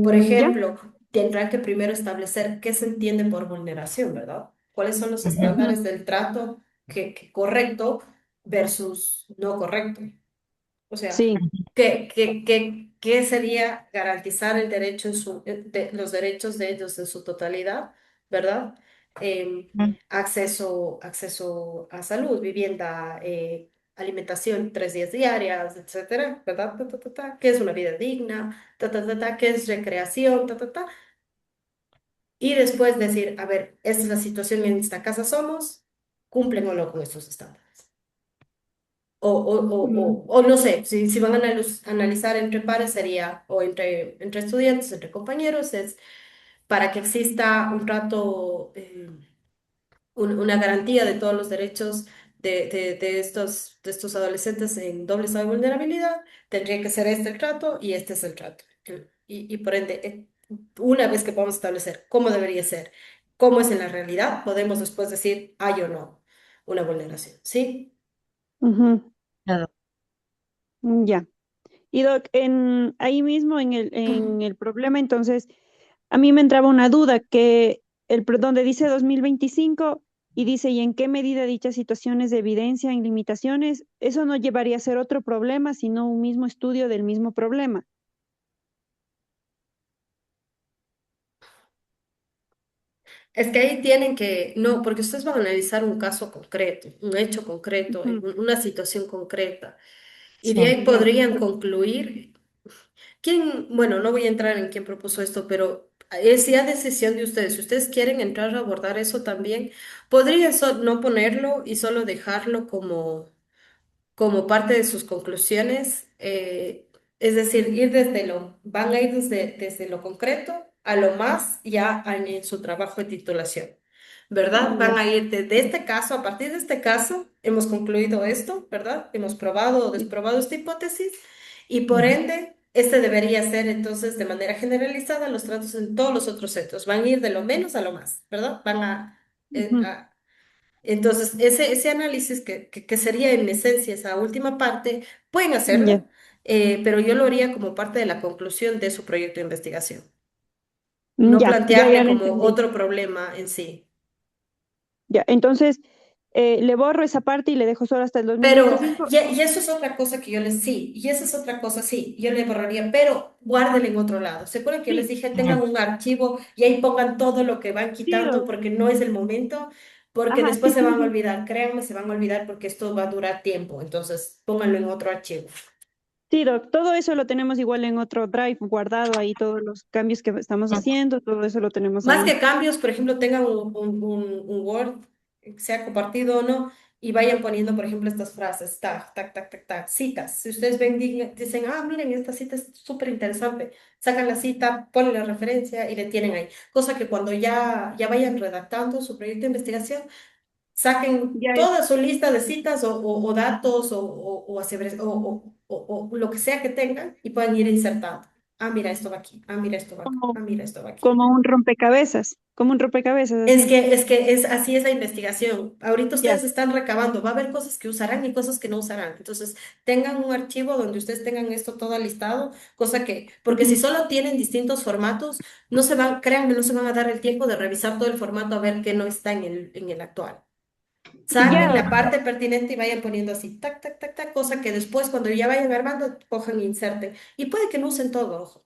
Por Ya. ejemplo, tendrán que primero establecer qué se entiende por vulneración, ¿verdad? ¿Cuáles son los Ujú. Ujú. estándares del trato que correcto versus no correcto? O sea, Sí. ¿qué sería garantizar el derecho los derechos de ellos en su totalidad, ¿verdad? Em, Ujú. acceso a salud, vivienda, alimentación 3 días diarias, etcétera, ¿verdad? ¿Qué es una vida digna? ¿Qué es recreación? Y después decir, a ver, esta es la situación en esta casa somos, cumplen o no con estos estándares. Mm, O no sé, si van a analizar entre pares sería, o entre estudiantes, entre compañeros, es para que exista un trato, una garantía de todos los derechos de estos adolescentes en doble estado de vulnerabilidad, tendría que ser este el trato y este es el trato. Y por ende, una vez que podamos establecer cómo debería ser, cómo es en la realidad, podemos después decir hay o no una vulneración, ¿sí? ujú, Claro. ya. Y Doc, ahí mismo en el problema, entonces, a mí me entraba una duda que donde dice 2025 y dice, ¿y en qué medida dichas situaciones evidencian limitaciones? Eso no llevaría a ser otro problema, sino un mismo estudio del mismo problema. Es que ahí tienen que, no, porque ustedes van a analizar un caso concreto, un hecho concreto, Ujú. una situación concreta, y de Sí. ahí Ya. podrían concluir. Bueno, no voy a entrar en quién propuso esto, pero es ya decisión de ustedes. Si ustedes quieren entrar a abordar eso también, podría no ponerlo y solo dejarlo como parte de sus conclusiones. Es decir, van a ir desde lo concreto a lo más ya en su trabajo de titulación. ¿verdad? Ya. Van a ir de este caso, a partir de este caso, hemos concluido esto, ¿verdad? Hemos probado o desprobado esta hipótesis y por Ujú. ende, este debería ser entonces de manera generalizada los tratos en todos los otros centros. Van a ir de lo menos a lo más, ¿verdad? Ujú. Entonces, ese análisis que sería en esencia esa última parte, pueden Ya. hacerlo, pero yo lo haría como parte de la conclusión de su proyecto de investigación, no Ya plantearle lo como entendí. otro problema en sí. Ya, entonces le borro esa parte y le dejo solo hasta el dos mil Pero, veinticinco. y eso es otra cosa que yo les, sí, y esa es otra cosa, sí, yo le borraría, pero guárdenla en otro lado. ¿Se acuerdan que yo les Sí, dije, tengan Ajá. un archivo y ahí pongan todo lo que van sí, quitando porque no es el momento, porque ajá, después sí, se sí, van a sí. olvidar, créanme, se van a olvidar porque esto va a durar tiempo, entonces pónganlo en otro archivo. Sí, Doc, todo eso lo tenemos igual en otro drive guardado ahí, todos los cambios que estamos haciendo, todo eso lo tenemos Más ahí. que cambios, por ejemplo, tengan un Word, sea compartido o no, y vayan poniendo, por ejemplo, estas frases, tac, tac, tac, tac, tac, citas. Si ustedes ven, dicen, ah, miren, esta cita es súper interesante, sacan la cita, ponen la referencia y le tienen ahí. Cosa que cuando ya vayan redactando su proyecto de investigación, saquen Ya, toda su lista de citas o datos o lo que sea que tengan y puedan ir insertando. Ah, mira, esto va aquí. Ah, mira, esto va acá. como, Ah, mira, esto va aquí. como un rompecabezas Es así. que, es que es así es la investigación. Ahorita Ya. ustedes están recabando, va a haber cosas que usarán y cosas que no usarán. Entonces, tengan un archivo donde ustedes tengan esto todo listado, cosa que, porque si Ujú. solo tienen distintos formatos, no se van, créanme, no se van a dar el tiempo de revisar todo el formato a ver qué no está en el actual. Ya, Saquen la parte pertinente y vayan poniendo así, tac, tac, tac, tac, cosa que después cuando ya vayan armando, cojan e inserten. Y puede que no usen todo, ojo,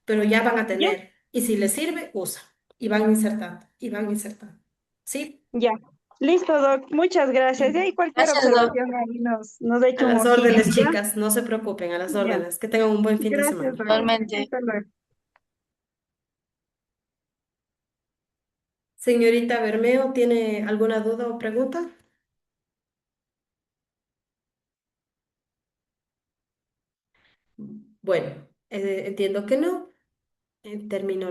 pero ya van a ya, tener. Y si les sirve, usa. Y van insertando, y van insertando. ¿Sí? ya. Listo, Doc. Muchas gracias. Y ahí cualquier Gracias, Doc. observación ahí nos A echa un las ojillo, órdenes, ¿ya? chicas, no se preocupen, a las Ya. órdenes. Que tengan un buen fin de Gracias, semana. Doc. Igualmente. Hasta luego. Señorita Bermeo, ¿tiene alguna duda o pregunta? Bueno, entiendo que no. Termino